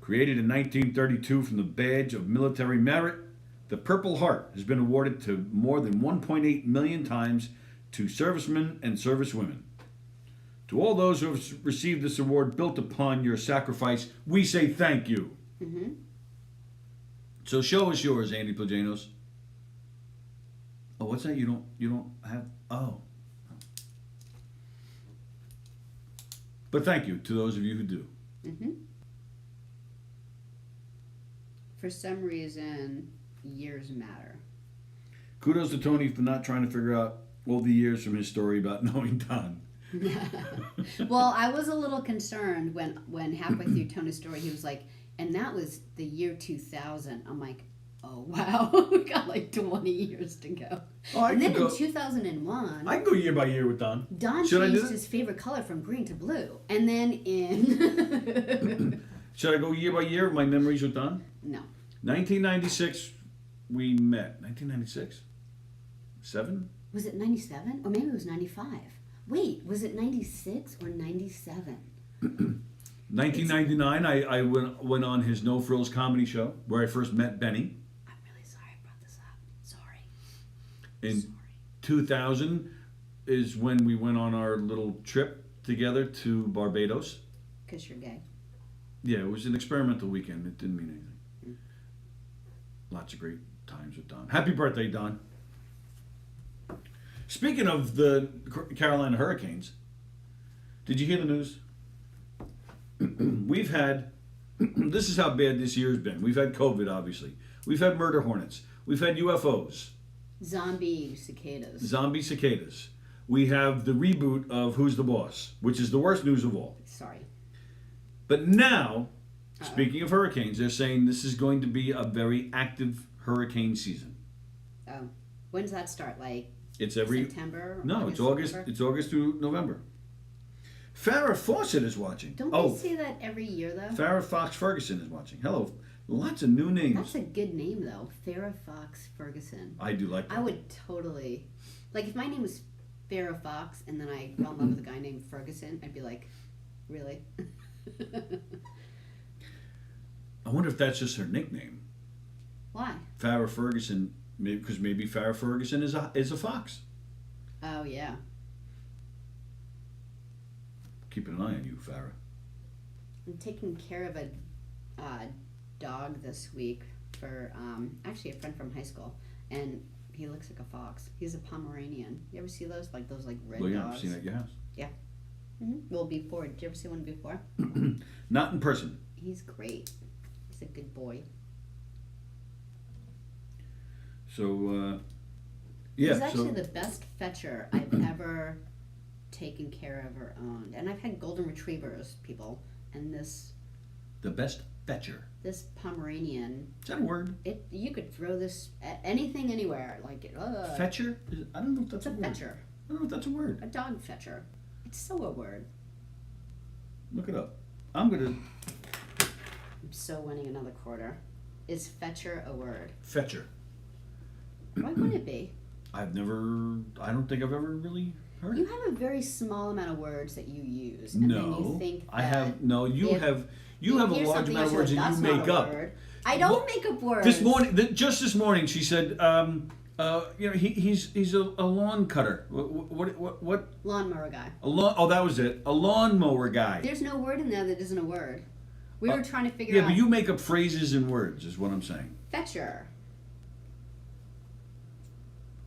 Created in 1932 from the badge of military merit, the Purple Heart has been awarded to more than 1.8 million times to servicemen and servicewomen. To all those who have received this award built upon your sacrifice, we say thank you. Mm-hmm. So show us yours, Andy Plajanos. Oh, what's that? You don't have? Oh. But thank you to those of you who do. Mm-hmm. For some reason, years matter. Kudos to Tony for not trying to figure out all the years from his story about knowing Don. Well, I was a little concerned when halfway through Tony's story, he was like, and that was the year 2000. I'm like, oh, wow. We got like 20 years to go. Oh, and then in 2001, I can go year by year with Don. Don changed his favorite color from green to blue. And then in... Should I go year by year with my memories with Don? No. 1996, we met. 1996? 7? Was it 97? Or maybe it was 95. Wait, was it 96 or 97? 1999, I went on his No Frills comedy show where I first met Benny. I'm really sorry I brought this up. Sorry. In 2000 is when we went on our little trip together to Barbados. Because you're gay. Yeah, it was an experimental weekend. It didn't mean anything. Lots of great times with Don. Happy birthday, Don. Speaking of the Carolina Hurricanes, did you hear the news? We've had, this is how bad this year's been. We've had COVID, obviously. We've had murder hornets. We've had UFOs. Zombie cicadas. Zombie cicadas. We have the reboot of Who's the Boss, which is the worst news of all. Sorry. But now, speaking of hurricanes, they're saying this is going to be a very active hurricane season. Oh. When does that start? Like it's every September? No, it's August. September? It's August through November. Farrah Fawcett is watching. Don't they say that every year though? Farrah Fox Ferguson is watching. Hello, lots of new names. That's a good name though, Farrah Fox Ferguson. I do like that. I would totally, like if my name was Farrah Fox and then I fell in love with a guy named Ferguson, I'd be like, really? I wonder if that's just her nickname. Why? Farrah Ferguson, because maybe Farrah Ferguson is a fox. Oh yeah. Keeping an eye on you, Farrah. I'm taking care of a dog this week for actually a friend from high school, and he looks like a fox. He's a Pomeranian. You ever see those? Like those red Well, yeah, dogs? I've seen it at your house. Yeah. Mm-hmm. Well, before. Did you ever see one before? Not in person. He's great. He's a good boy. So, yeah. He's actually the best fetcher I've ever taken care of or owned. And I've had golden retrievers, people, and this the best fetcher. This Pomeranian. Is that a word? You could throw this at anything, anywhere. Like fetcher? I don't know if that's a word. Fetcher. I don't know if that's a word. A dog fetcher. It's so a word. Look it up. I'm so winning another quarter. Is fetcher a word? Fetcher. Why wouldn't it be? I don't think I've ever really heard You it. have a very small amount of words that you use. And then you think that I have, no, you have a large amount of words that you make up. I don't make up words. This morning, she said, he's a lawn cutter. What? Lawnmower guy. That was it. A lawnmower guy. There's no word in there that isn't a word. We were trying to figure out. Yeah, but you make up phrases and words, is what I'm saying. Fetcher.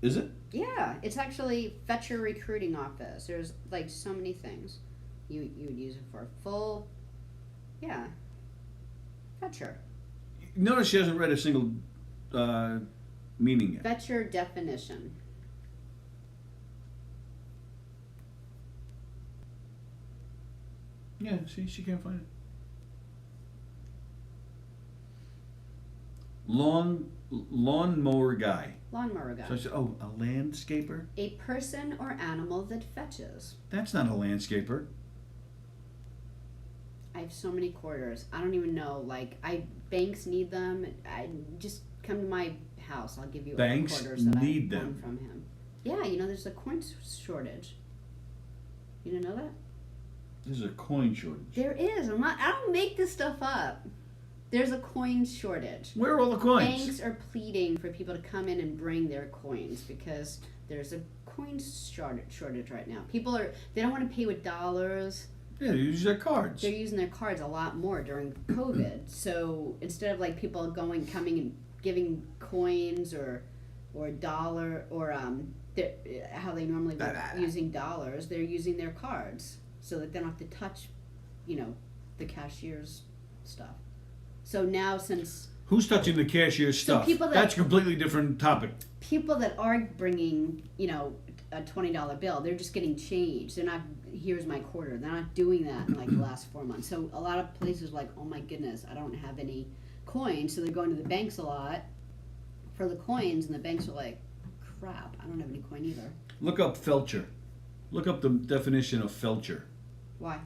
Is it? Yeah, it's actually Fetcher Recruiting Office. There's like so many things. You would use it for full. Yeah. Fetcher. Notice she hasn't read a single meaning yet. Fetcher definition. Yeah, see, she can't find it. Lawnmower guy. Lawnmower guy. So I said, a landscaper? A person or animal that fetches. That's not a landscaper. I have so many quarters. I don't even know. Like, banks need them. I just come to my house. I'll give you Banks quarters that need I won them. from him. Yeah, there's a coin shortage. You didn't know that? There's a coin shortage. There is. I don't make this stuff up. There's a coin shortage. Where are all the coins? Banks are pleading for people to come in and bring their coins because there's a coin shortage right now. They don't want to pay with dollars. Yeah, they use their cards. They're using their cards a lot more during COVID. So instead of like people coming and giving coins or dollar or how they normally were using dollars, they're using their cards. so that they don't have to touch, the cashier's stuff. So now since Who's touching the cashier's stuff? people that- That's a completely different topic. people that are bringing, a $20 bill, they're just getting changed. They're not, here's my quarter. They're not doing that in like the last 4 months. So a lot of places are like, oh my goodness, I don't have any coins. So they're going to the banks a lot for the coins, and the banks are like, crap, I don't have any coin either. Look up felcher. Look up the definition of felcher. Why?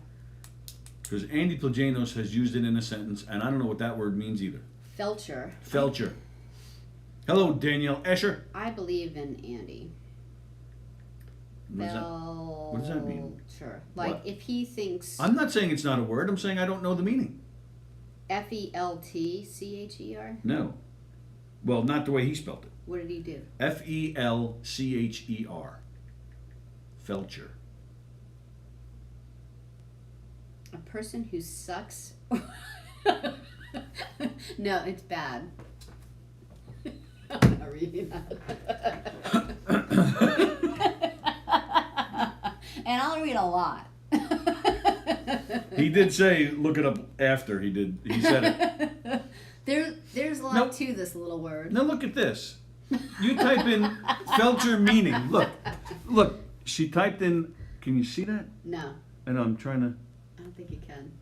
Because Andy Plajanos has used it in a sentence, and I don't know what that word means either. Felcher. Felcher. Hello, Danielle Escher. I believe in Andy. What does that mean? Felcher. Like What? if he thinks I'm not saying it's not a word. I'm saying I don't know the meaning. Feltcher. No. Well, not the way he spelled it. What did he do? Felcher. Felcher. A person who sucks. No, it's bad. I'm not reading that. And I'll read a lot. He did say, look it up after he did. He said it. There's a lot Nope. to this little word. Now look at this. You type in Felcher meaning. Look. She typed in. Can you see that? No, I know. I'm trying to. I don't think you can.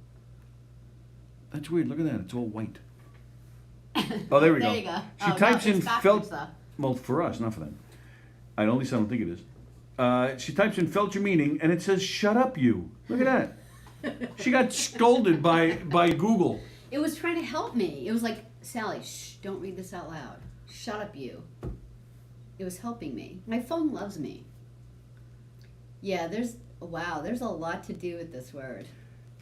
That's weird. Look at that. It's all white. Oh, there we go. There you go. She types in it's backwards, though. Well, for us, not for them. At least I don't think it is. She types in Felcher meaning, and it says "Shut up, you." Look at that. She got scolded by Google. It was trying to help me. It was like, Sally, shh, don't read this out loud. Shut up, you. It was helping me. My phone loves me. Yeah, there's a lot to do with this word.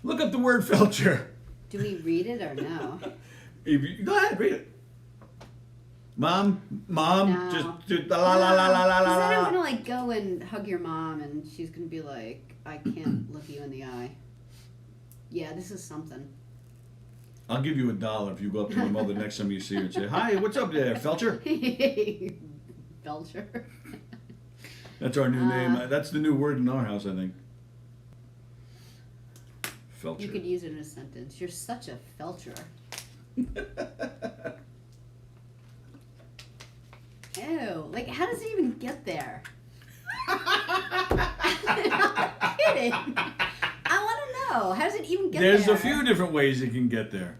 Look up the word Felcher. Do we read it or no? Go ahead, read it. Mom, No. just la la la la la la Because then I'm la. gonna like go and hug your mom, and she's gonna be like, I can't look you in the eye. Yeah, this is something. I'll give you $1 if you go up to my mother next time you see her and say, "Hi, what's up there, Felcher?" Belcher. That's our new name. That's the new word in our house, I think. Felcher. You could use it in a sentence. You're such a felcher. Ew, like how does it even get there? I'm not kidding. I want to know. How does it even get There's there? a few different ways it can get there.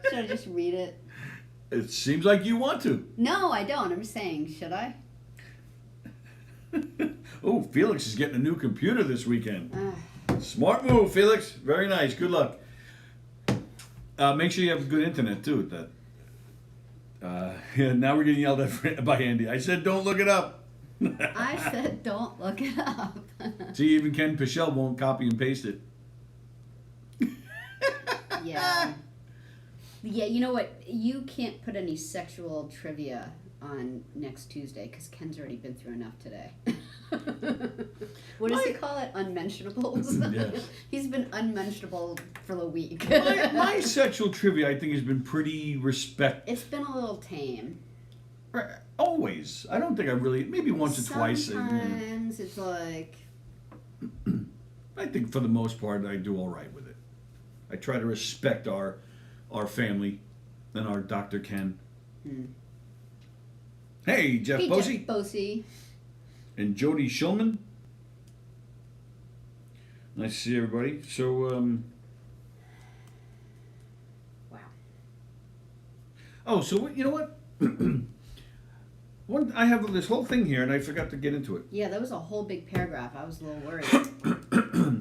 Should I just read it? It seems like you want to. No, I don't. I'm just saying, should I? Oh, Felix is getting a new computer this weekend. Ugh. Smart move, Felix. Very nice. Good luck. Make sure you have good internet too with that. Yeah, now we're getting yelled at by Andy. I said don't look it up. I said don't look it up. See, even Ken Pichelle won't copy and paste it. Yeah. Yeah, you know what? You can't put any sexual trivia on next Tuesday because Ken's already been through enough today. What does he call it? Unmentionables? Yes. He's been unmentionable for the week. my sexual trivia, I think, has been pretty It's been a little tame. always. I don't think I really, maybe once or twice. Sometimes it's like... I think for the most part, I do all right with it. I try to respect our family and our Dr. Ken. Hey, Jeff Hey, Posey. Jeff Posey. And Jody Shulman. Nice to see everybody. So, Wow. oh, so you know what? I have this whole thing here, and I forgot to get into it. Yeah, that was a whole big paragraph. I was a little worried.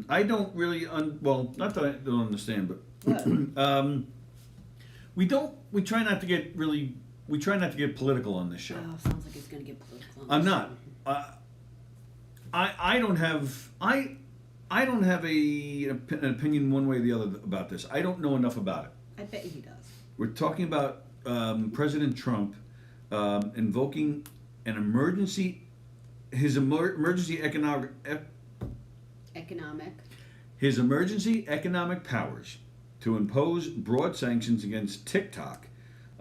I don't really, well, not that I don't understand, but What? we try not to get political on this show. Oh, sounds like it's going to get political. I'm not. I don't have an opinion one way or the other about this. I don't know enough about it. I bet he does. We're talking about President Trump invoking an emergency economic powers to impose broad sanctions against TikTok,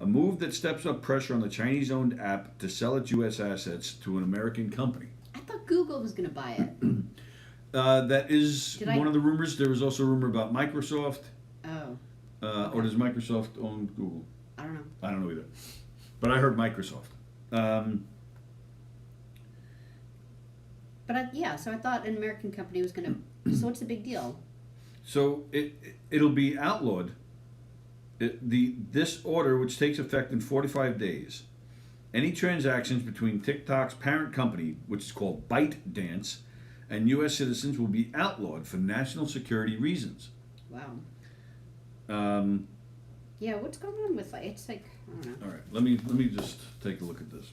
a move that steps up pressure on the Chinese-owned app to sell its U.S. assets to an American company. I thought thought Google was going to buy it. That is one of the rumors. There was also a rumor about Microsoft. Oh. Or does Microsoft own Google? I don't know. I don't know either. But I heard Microsoft. So I thought an American company was going to... So what's the big deal? So it'll be outlawed. This order, which takes effect in 45 days, any transactions between TikTok's parent company, which is called ByteDance, and U.S. citizens will be outlawed for national security reasons. Wow. Yeah, what's going on with it's like I don't know. All right, let me just take a look at this.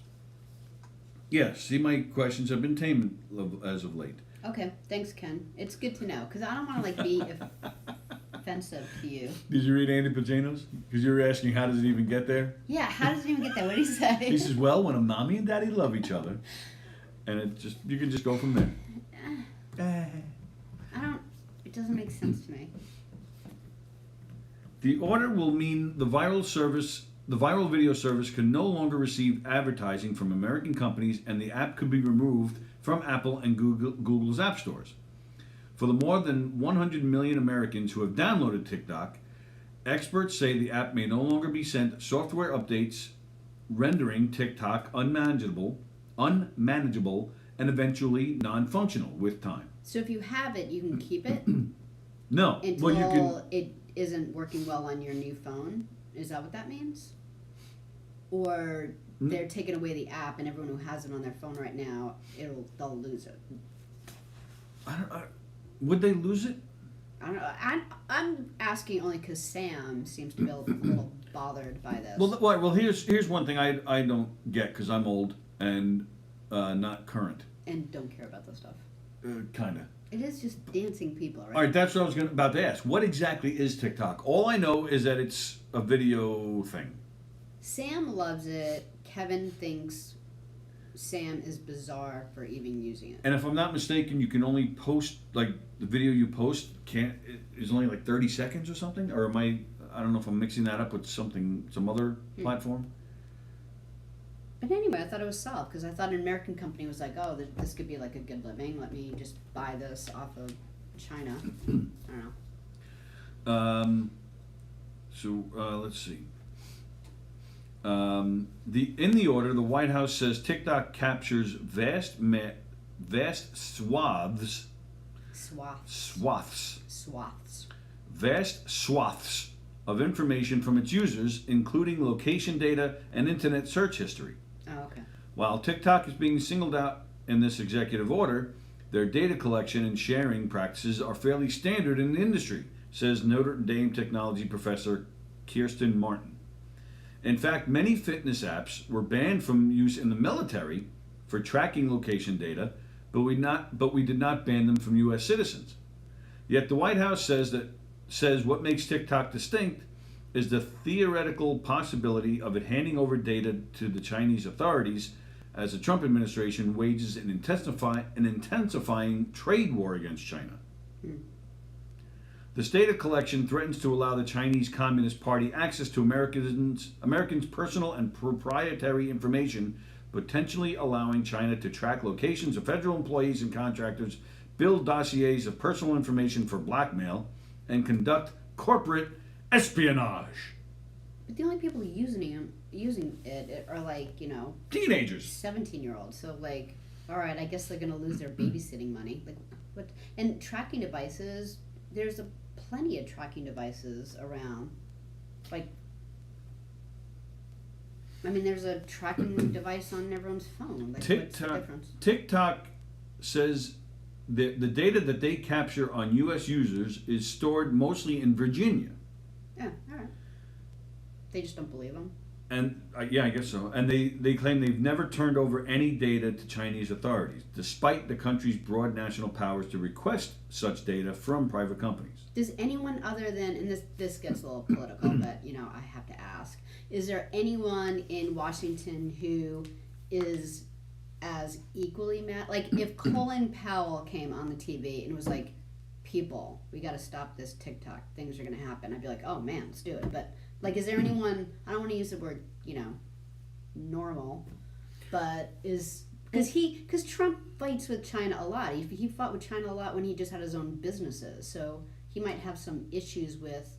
Yeah, see, my questions have been tame as of late. Okay, thanks, Ken. It's good to know because I don't want to be offensive to you. Did you read Andy Pagano's? Because you were asking how does it even get there. Yeah, how does it even get there? What did he say? He says, well, when a mommy and daddy love each other, and you can just go from there. It doesn't make sense to me. The order will mean the viral video service can no longer receive advertising from American companies, and the app could be removed from Apple and Google's app stores. For the more than 100 million Americans who have downloaded TikTok, experts say the app may no longer be sent software updates, rendering TikTok unmanageable, and eventually non-functional with time. So if you have it, you can keep it? No. Until it isn't working well on your new phone? Is that what that means? Or they're taking away the app and everyone who has it on their phone right now, they'll lose it? Would they lose it? I don't know. I'm asking only because Sam seems to be a little bothered by this. Well, here's one thing I don't get because I'm old and not current. And don't care about this stuff. Kinda. It is just dancing people, right? All right, that's what I was about to ask. What exactly is TikTok? All I know is that it's a video thing. Sam loves it. Kevin thinks Sam is bizarre for even using it. And if I'm not mistaken, you can only post, like, the video you post is only like 30 seconds or something? Or I don't know if I'm mixing that up with some other platform. But anyway, I thought it was solved because I thought an American company was like, oh, this could be like a good living. Let me just buy this off of China. I don't know. Let's see. In the order, the White House says TikTok captures vast swaths of information from its users, including location data and internet search history. Oh, okay. While TikTok is being singled out in this executive order, their data collection and sharing practices are fairly standard in the industry, says Notre Dame technology professor Kirsten Martin. In fact, many fitness apps were banned from use in the military for tracking location data, but we did not ban them from U.S. citizens. Yet the White House says what makes TikTok distinct is the theoretical possibility of it handing over data to the Chinese authorities as the Trump administration wages an intensifying trade war against China. This data collection threatens to allow the Chinese Communist Party access to Americans' personal and proprietary information, potentially allowing China to track locations of federal employees and contractors, build dossiers of personal information for blackmail, and conduct corporate espionage. But the only people using it are like, teenagers, 17-year-olds. So like, all right, I guess they're gonna lose their babysitting money. Like, what? And tracking devices. There's plenty of tracking devices around. Like, I mean, there's a tracking device on everyone's phone. Like, what's the difference? TikTok says the data that they capture on U.S. users is stored mostly in Virginia. Yeah, all right. They just don't believe them. And yeah, I guess so. And they claim they've never turned over any data to Chinese authorities, despite the country's broad national powers to request such data from private companies. Does anyone other than, and this gets a little political, but I have to ask, is there anyone in Washington who is as equally mad? Like, if Colin Powell came on the TV and was like, people, we got to stop this TikTok, things are going to happen, I'd be like, oh man, let's do it. But like, is there anyone, I don't want to use the word, normal, but because Trump fights with China a lot. He fought with China a lot when he just had his own businesses. So he might have some issues with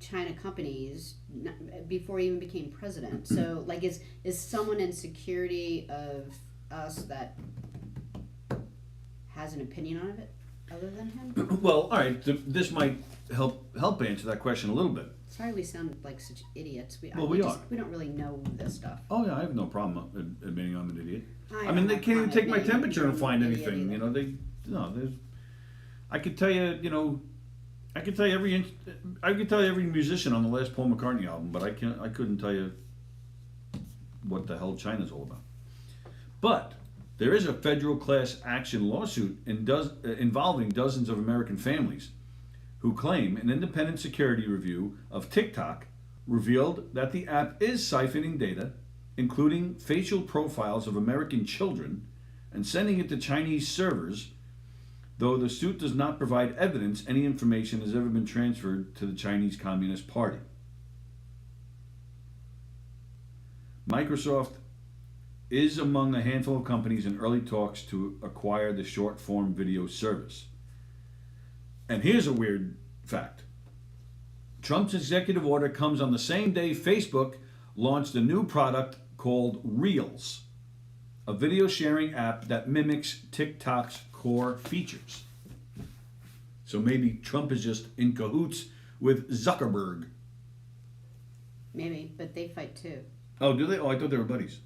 China companies before he even became president. So, like, is someone in security of us that has an opinion on it other than him? Well, all right. This might help answer that question a little bit. Sorry, we sound like such idiots. We are. We don't really know this stuff. Oh yeah, I have no problem admitting I'm an idiot. I mean, they can't even take my temperature and find idiot anything. either. You know, there's. I could tell you, I could tell you every musician on the last Paul McCartney album, but I couldn't tell you what the hell China's all about. But there is a federal class action lawsuit involving dozens of American families who claim an independent security review of TikTok revealed that the app is siphoning data, including facial profiles of American children, and sending it to Chinese servers, though the suit does not provide evidence any information has ever been transferred to the Chinese Communist Party. Microsoft is among a handful of companies in early talks to acquire the short-form video service. And here's a weird fact. Trump's executive order comes on the same day Facebook launched a new product called Reels, a video sharing app that mimics TikTok's core features. So maybe Trump is just in cahoots with Zuckerberg. Maybe, but they fight too. Oh, do they? Oh, I thought they were buddies.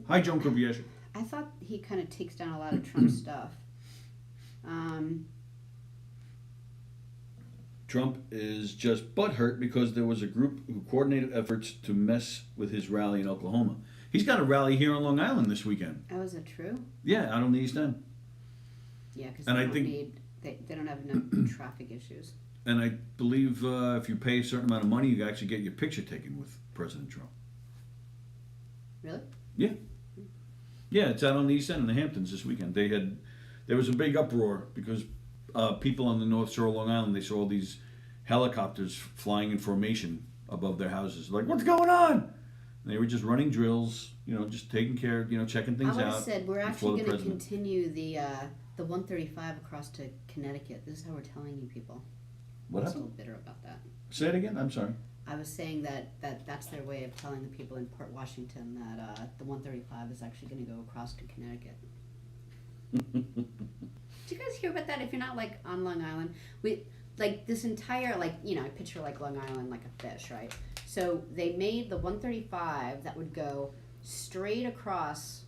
Hi, Joan Kobieski. I thought he kind of takes down a lot of Trump stuff. Trump is just butthurt because there was a group who coordinated efforts to mess with his rally in Oklahoma. He's got a rally here on Long Island this weekend. Oh, is it true? Yeah, out on the East End. Yeah, because they don't have enough traffic issues. And I believe if you pay a certain amount of money, you actually get your picture taken with President Trump. Really? Yeah. Yeah, it's out on the East End in the Hamptons this weekend. There was a big uproar because people on the North Shore of Long Island, they saw all these helicopters flying in formation above their houses. Like, what's going on? And they were just running drills, just taking care, checking things out. I would have said we're actually going to continue the 135 across to Connecticut. This is how we're telling you people. What happened? I'm a little bitter about that. Say it again. I'm sorry. I was saying that's their way of telling the people in Port Washington that the 135 is actually going to go across to Connecticut. Did you guys hear about that? If you're not like on Long Island, we like this entire I picture like Long Island like a fish, right? So they made the 135 that would go straight across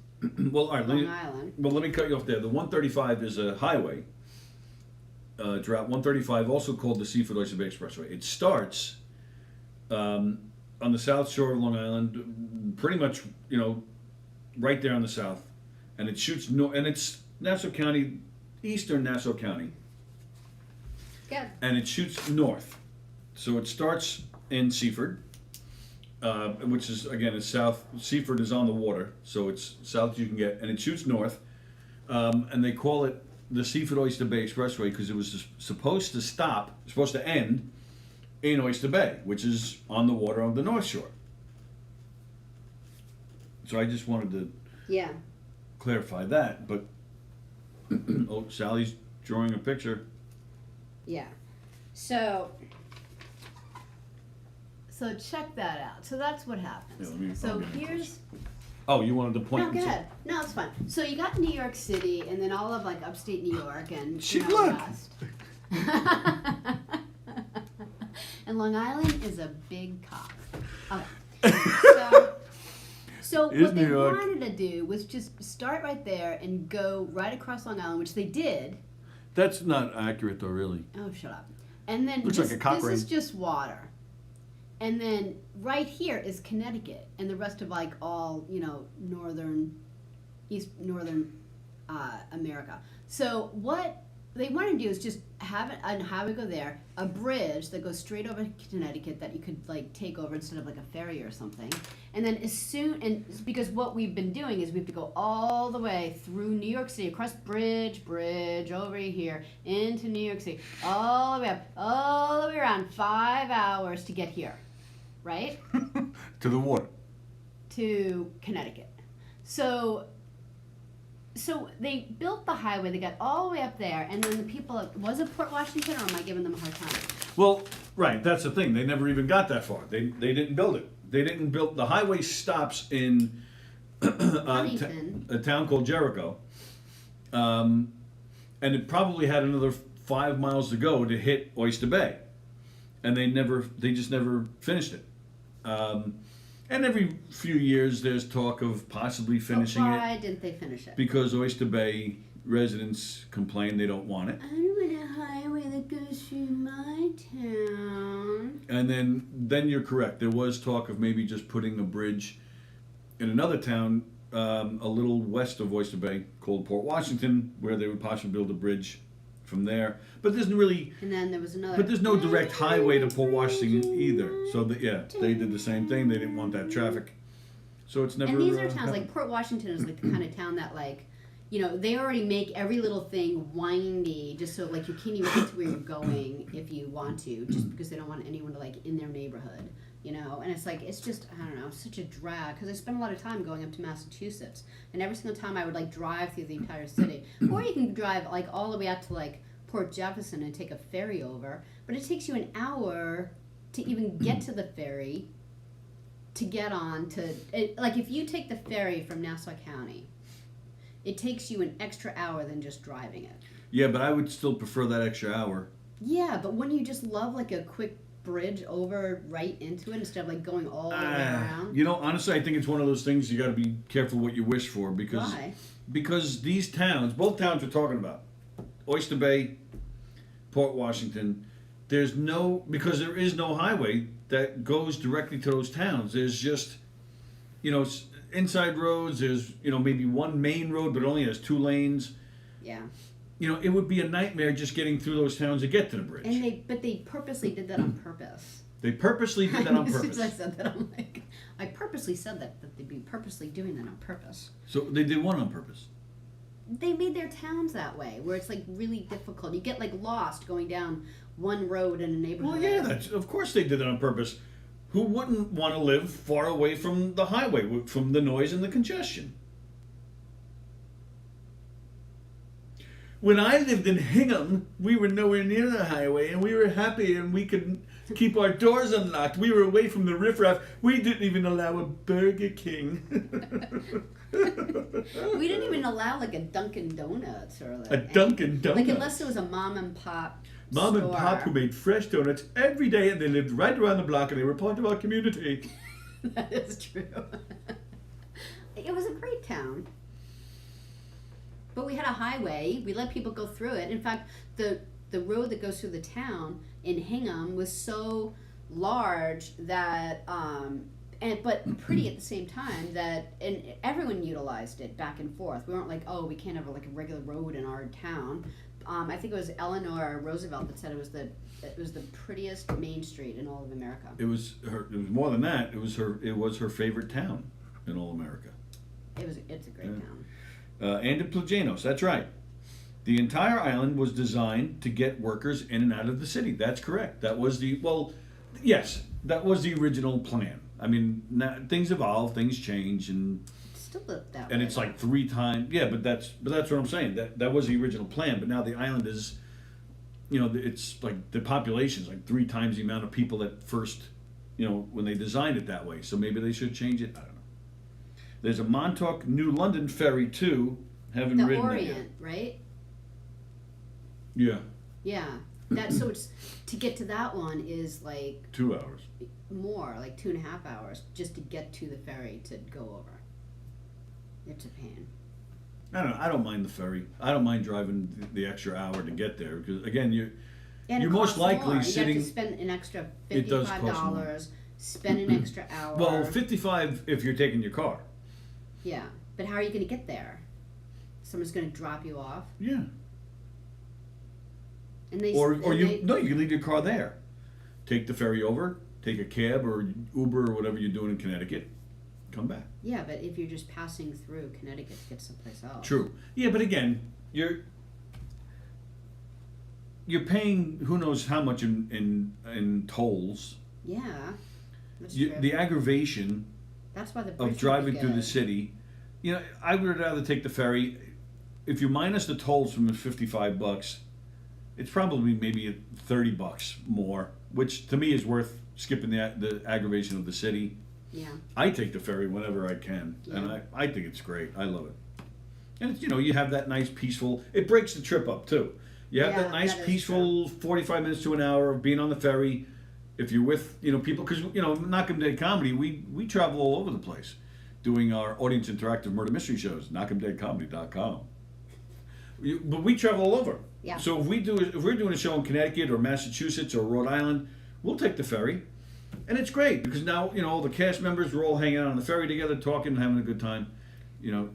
well, all right, Long Island. Well, let me cut you off there. The 135 is a highway. It's Route 135, also called the Seaford Oyster Bay Expressway. It starts on the south shore of Long Island, pretty much, right there on the south, and it shoots north, and it's Nassau County, eastern Nassau County. Yeah. And it shoots north. So it starts in Seaford, which is, again, is south. Seaford is on the water, so it's south as you can get, and it shoots north. And they call it the Seaford Oyster Bay Expressway because it was supposed to end in Oyster Bay, which is on the water of the North Shore. So I just wanted to clarify that, but oh, Sally's drawing a picture. Yeah. So check that out. So that's what happens. So here's... Oh, you wanted to point... No, go ahead. No, it's fine. So you got New York City and then all of like upstate New York and look! West. And Long Island is a big cock. Okay. So what they wanted to do was just start right there and go right across Long Island, which they did. That's not accurate though, really. Oh, shut up. And then looks like a cock ring. This is just water. And then right here is Connecticut and the rest of like all, northern America. So what they want to do is just have it on how we go there, a bridge that goes straight over to Connecticut that you could like take over instead of like a ferry or something. And then because what we've been doing is we have to go all the way through New York City, across bridge over here, into New York City, all the way up, all the way around, 5 hours to get here, right? To the water. To Connecticut. So So they built the highway. They got all the way up there, and then the people. Was it Port Washington, or am I giving them a hard time? Well, right, that's the thing. They never even got that far. They didn't build it. They didn't build the highway stops in a town called Jericho, and it probably had another 5 miles to go to hit Oyster Bay, and they just never finished it. And every few years, there's talk of possibly finishing it. Why didn't they finish it? Because Oyster Bay residents complain they don't want it. I don't want a highway that goes through my town. And then you're correct. There was talk of maybe just putting a bridge in another town a little west of Oyster Bay called Port Washington, where they would possibly build a bridge from there. But there's really. And then there was another. But there's no direct highway to Port Washington either. So they did the same thing. They didn't want that traffic. So it's never. And these are towns happened. like Port Washington is like the kind of town that like, you know, they already make every little thing windy just so like you can't even get to where you're going if you want to, just because they don't want anyone to like in their neighborhood. You know, and it's like, it's just, I don't know, such a drag, because I spent a lot of time going up to Massachusetts, and every single time I would, like, drive through the entire city. Or you can drive, like, all the way out to, like, Port Jefferson and take a ferry over, but it takes you an hour to even get to the ferry, to get on to, like, if you take the ferry from Nassau County, it takes you an extra hour than just driving it. Yeah, but I would still prefer that extra hour. Yeah, but wouldn't you just love, like, a quick bridge over right into it instead of like going all the way around? You know, honestly, I think it's one of those things you got to be careful what you wish for, because Why? Because these towns, both towns we're talking about, Oyster Bay, Port Washington, because there is no highway that goes directly to those towns. There's just, you know, inside roads. There's, you know, maybe one main road, but it only has 2 lanes. Yeah. You know, it would be a nightmare just getting through those towns to get to the bridge. And they purposely did that on purpose. They purposely did that on As soon purpose. as I said that, I'm like, I purposely said that they'd be purposely doing that on purpose. So they did what on purpose? They made their towns that way, where it's like really difficult. You get like lost going down one road in a neighborhood. Well, yeah, of course they did it on purpose. Who wouldn't want to live far away from the highway, from the noise and the congestion? When I lived in Hingham, we were nowhere near the highway, and we were happy, and we could keep our doors unlocked. We were away from the riffraff. We didn't even allow a Burger King. We didn't even allow like a Dunkin' Donuts or like a Dunkin' Donuts. Like unless it was a mom and pop Mom store. and Pop who made fresh donuts every day, and they lived right around the block, and they were part of our community. That is true. It was a great town. But we had a highway. We let people go through it. In fact, the road that goes through the town in Hingham was so large that, but pretty at the same time, that and everyone utilized it back and forth. We weren't like, oh, we can't have like a regular road in our town. I think it was Eleanor Roosevelt that said it was the prettiest main street in all of America. It was more than that. It was her favorite town in all America. It's a great town. And in Plagianos, that's right. The entire island was designed to get workers in and out of the city. That's correct. That was yes, that was the original plan. I mean, things evolve, things change, and Still look that and way. it's like 3 times. Yeah, but that's what I'm saying. That was the original plan. But now the island is, you know, it's like the population is like 3 times the amount of people that first, you know, when they designed it that way. So maybe they should change it. I don't know. There's a Montauk, New London ferry too. Haven't the ridden Orient, that yet. right? Yeah. Yeah. So it's to get to that one is like 2 hours. more, like 2.5 hours, just to get to the ferry to go over. It's a pain. I don't know. I don't mind the ferry. I don't mind driving the extra hour to get there, because again, you're It most costs likely more. sitting. You have to spend an extra It does cost more. $55. Spend an extra hour. Well, 55 if you're taking your car. Yeah, but how are you going to get there? Someone's going to drop you off, Yeah. and they Or and you they- no, you can leave your car there. Take the ferry over. Take a cab or Uber or whatever you're doing in Connecticut. Come back. Yeah, but if you're just passing through Connecticut to get someplace else. True. Yeah, but again, you're paying who knows how much in tolls. Yeah, that's true. The aggravation That's why the bridge of driving would be through the good. city. You know, I would rather take the ferry. if you minus the tolls from the $55, it's probably maybe $30 more, which to me is worth skipping the aggravation of the city. Yeah. I take the ferry whenever I can, and I think it's great. I love it. And it's, you have that nice peaceful. It breaks the trip up too. You have that nice peaceful 45 minutes to an hour of being on the ferry. If you're with people, because Knockem Dead Comedy, we travel all over the place, doing our audience interactive murder mystery shows. KnockemDeadComedy.com. But we travel all over. Yeah. So if we're doing a show in Connecticut or Massachusetts or Rhode Island, we'll take the ferry, and it's great because now all the cast members we're all hanging out on the ferry together, talking, having a good time,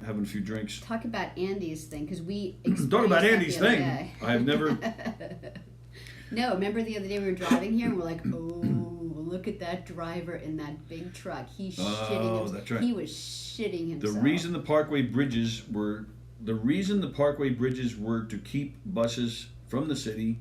having a few drinks. Talk about Andy's thing because we talk about Andy's thing. Day. I have never. No, remember the other day we were driving here and we're like, oh, look at that driver in that big truck. He's shitting himself. That's right. He was shitting himself. The reason the Parkway bridges were to keep buses from the city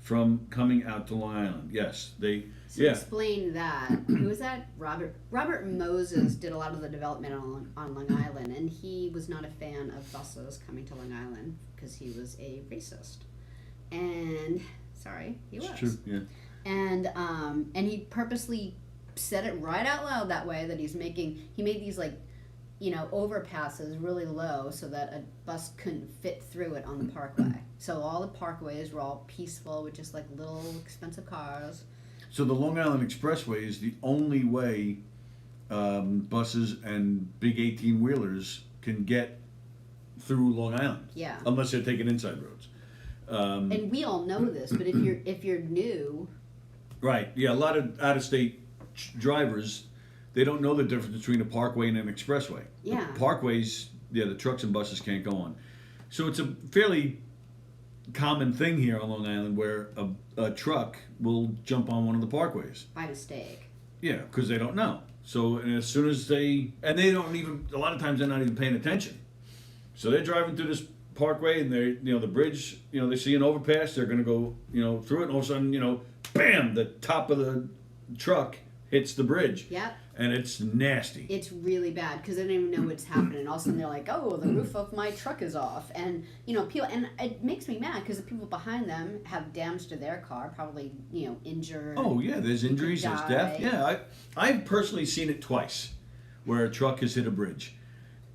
from coming out to Long Island. Yes, they. So explain that. Who was that? Robert Moses did a lot of the development on Long Island, and he was not a fan of buses coming to Long Island because he was a racist. And he was. It's true. Yeah. And he purposely said it right out loud that way that he made these overpasses really low so that a bus couldn't fit through it on the parkway. So all the parkways were all peaceful with just like little expensive cars. So the Long Island Expressway is the only way buses and big 18-wheelers can get through Long Island. Yeah. Unless they're taking inside roads. And we all know this, but if you're new. Right. Yeah. A lot of out-of-state drivers, they don't know the difference between a parkway and an expressway. Yeah. The parkways, the trucks and buses can't go on. So it's a fairly common thing here on Long Island where a truck will jump on one of the parkways. By mistake. Yeah, because they don't know. So and as soon as they don't even, a lot of times they're not even paying attention. So they're driving through this parkway and they're, the bridge, they see an overpass, they're going to go, through it, and all of a sudden, bam, the top of the truck hits the bridge. Yep. And it's nasty. It's really bad because they don't even know what's happening. All of a sudden they're like, oh, the roof of my truck is off. And, people, and it makes me mad because the people behind them have damage to their car, probably, injured. Oh, yeah, there's injuries, there's death. Yeah, I've personally seen it twice where a truck has hit a bridge.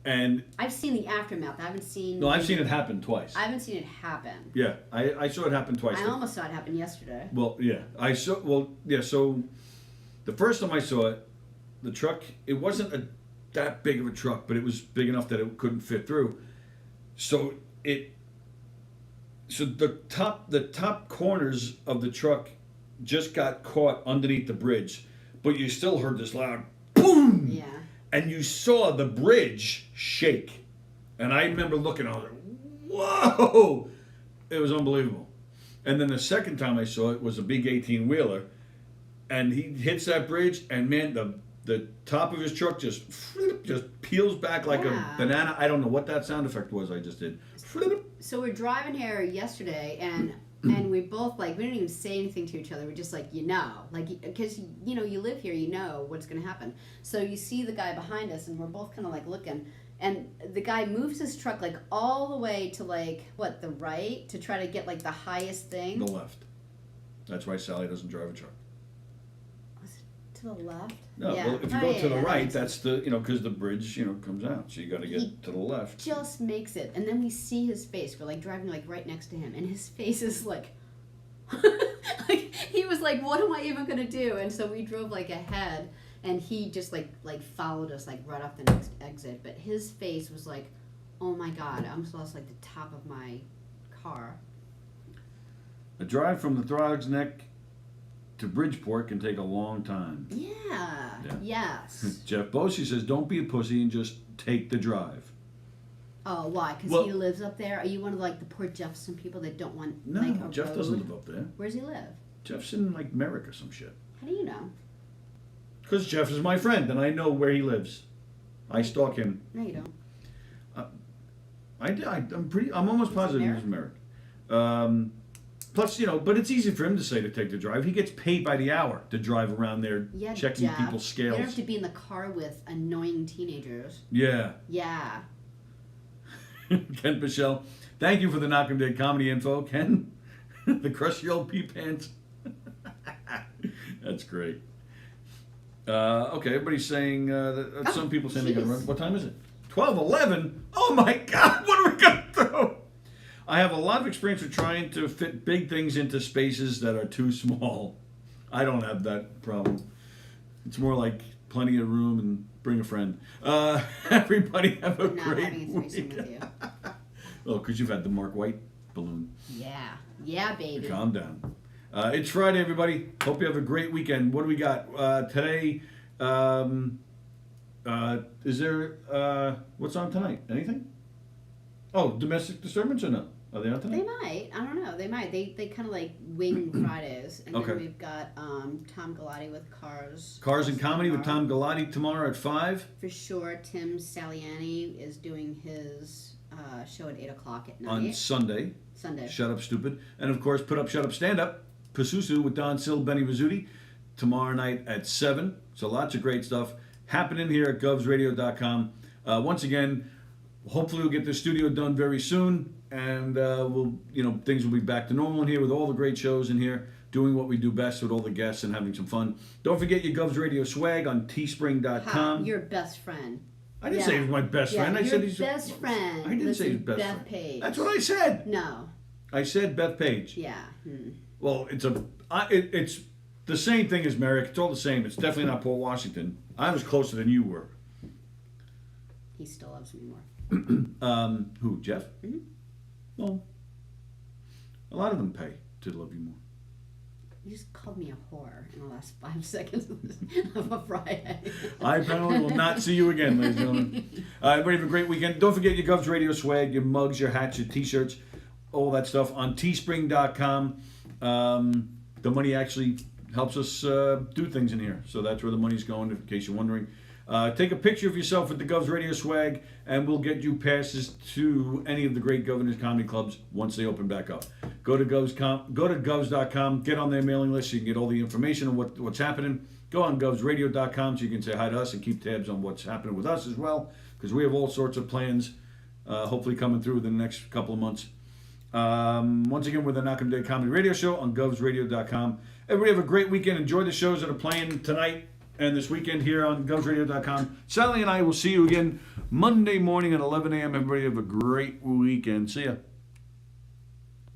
And I've seen the aftermath. I haven't seen... No, I've seen it happen twice. I haven't seen it happen. Yeah, I saw it happen twice. I almost saw it happen yesterday. Well, yeah. So the first time I saw it, the truck, it wasn't that big of a truck, but it was big enough that it couldn't fit through. So the top corners of the truck just got caught underneath the bridge, but you still heard this loud boom. Yeah. And you saw the bridge shake. And I remember looking, I was like, whoa! It was unbelievable. And then the second time I saw it was a big 18-wheeler, and he hits that bridge, and man, the top of his truck just peels back like a banana. I don't know what that sound effect was I just did. So we're driving here yesterday, and we both, we didn't even say anything to each other. We're just because, you live here, what's going to happen. So you see the guy behind us, and we're both kind of, looking. And the guy moves his truck, all the way to, the right, to try to get, the highest thing. The left. That's why Sallie doesn't drive a truck. To the left? No, yeah. Well, if you go to the right, that's because the bridge, comes out. So you got to get to the left. Just makes it. And then we see his face. We're, driving, right next to him. And his face is, he was like, what am I even going to do? And so we drove, ahead. And he just, followed us, right off the next exit. But his face was like, oh, my God. I almost lost, the top of my car. A drive from the Throg's Neck to Bridgeport can take a long time. Yeah. Yes. Jeff Bosey says, don't be a pussy and just take the drive. Oh, why? Because he lives up there? Are you one of, the poor Jefferson people that don't want, No, a Jeff road? doesn't live up there. Where does he live? Jeff's in, Merrick or some shit. How do you know? Because Jeff is my friend, and I know where he lives. I stalk him. No, you don't. I'm almost positive he lives in Merrick. Plus, but it's easy for him to say to take the drive. He gets paid by the hour to drive around there checking Jeff, people's scales. You don't have to be in the car with annoying teenagers. Yeah. Yeah. Ken Pichelle. Thank you for the Knockem Day comedy info, Ken. The crush your old pee pants. That's great. Okay, everybody's saying that some people saying they got to run. What time is it? 12:11. Oh my God! What are we gonna do? I have a lot of experience with trying to fit big things into spaces that are too small. I don't have that problem. It's more like plenty of room and bring a friend. Everybody have a great week. Well, because you've had the Mark White balloon. Yeah, baby. Calm down. It's Friday, everybody. Hope you have a great weekend. What do we got today? Is there what's on tonight? Anything? Oh, domestic disturbance or no? Are they on tonight? They might. I don't know. They might. They kind of like wing Fridays, and then we've got Tom Galati with Cars. Cars and Comedy with Tom Galati tomorrow at 5. For sure. Tim Saliani is doing his show at 8 o'clock at night. On Sunday. Shut Up Stupid. And of course, Put Up, Shut Up, Stand Up. Pasusu with Don Sill, Benny Rizzuti. Tomorrow night at 7. So lots of great stuff happening here at govsradio.com. Once again, hopefully we'll get the studio done very soon. And things will be back to normal in here with all the great shows in here, doing what we do best with all the guests and having some fun. Don't forget your Govs Radio swag on teespring.com. Your best friend. I didn't say he was my best friend. I said he's best friend. I didn't say he's best Beth friend. Page. That's what I said. No. I said Beth Page. Yeah. Well, it's the same thing as Merrick. It's all the same. It's definitely not Paul Washington. I was closer than you were. He still loves me more. Who, Jeff? Mm-hmm. Well, a lot of them pay to love you more. You just called me a whore in the last 5 seconds of a Friday. I apparently will not see you again, ladies and gentlemen. Everybody have a great weekend. Don't forget your Govs Radio swag, your mugs, your hats, your t-shirts, all that stuff on teespring.com. The money actually helps us do things in here. So that's where the money's going, in case you're wondering. Take a picture of yourself with the Govs Radio swag, and we'll get you passes to any of the great Governors Comedy Clubs once they open back up. Go to govs.com, get on their mailing list so you can get all the information on what's happening. Go on govsradio.com so you can say hi to us and keep tabs on what's happening with us as well, because we have all sorts of plans hopefully coming through within the next couple of months. Once again, we're the Knockem Day Comedy Radio Show on govsradio.com. Everybody have a great weekend. Enjoy the shows that are playing tonight and this weekend here on govsradio.com. Sallie and I will see you again Monday morning at 11 a.m. Everybody have a great weekend. See ya.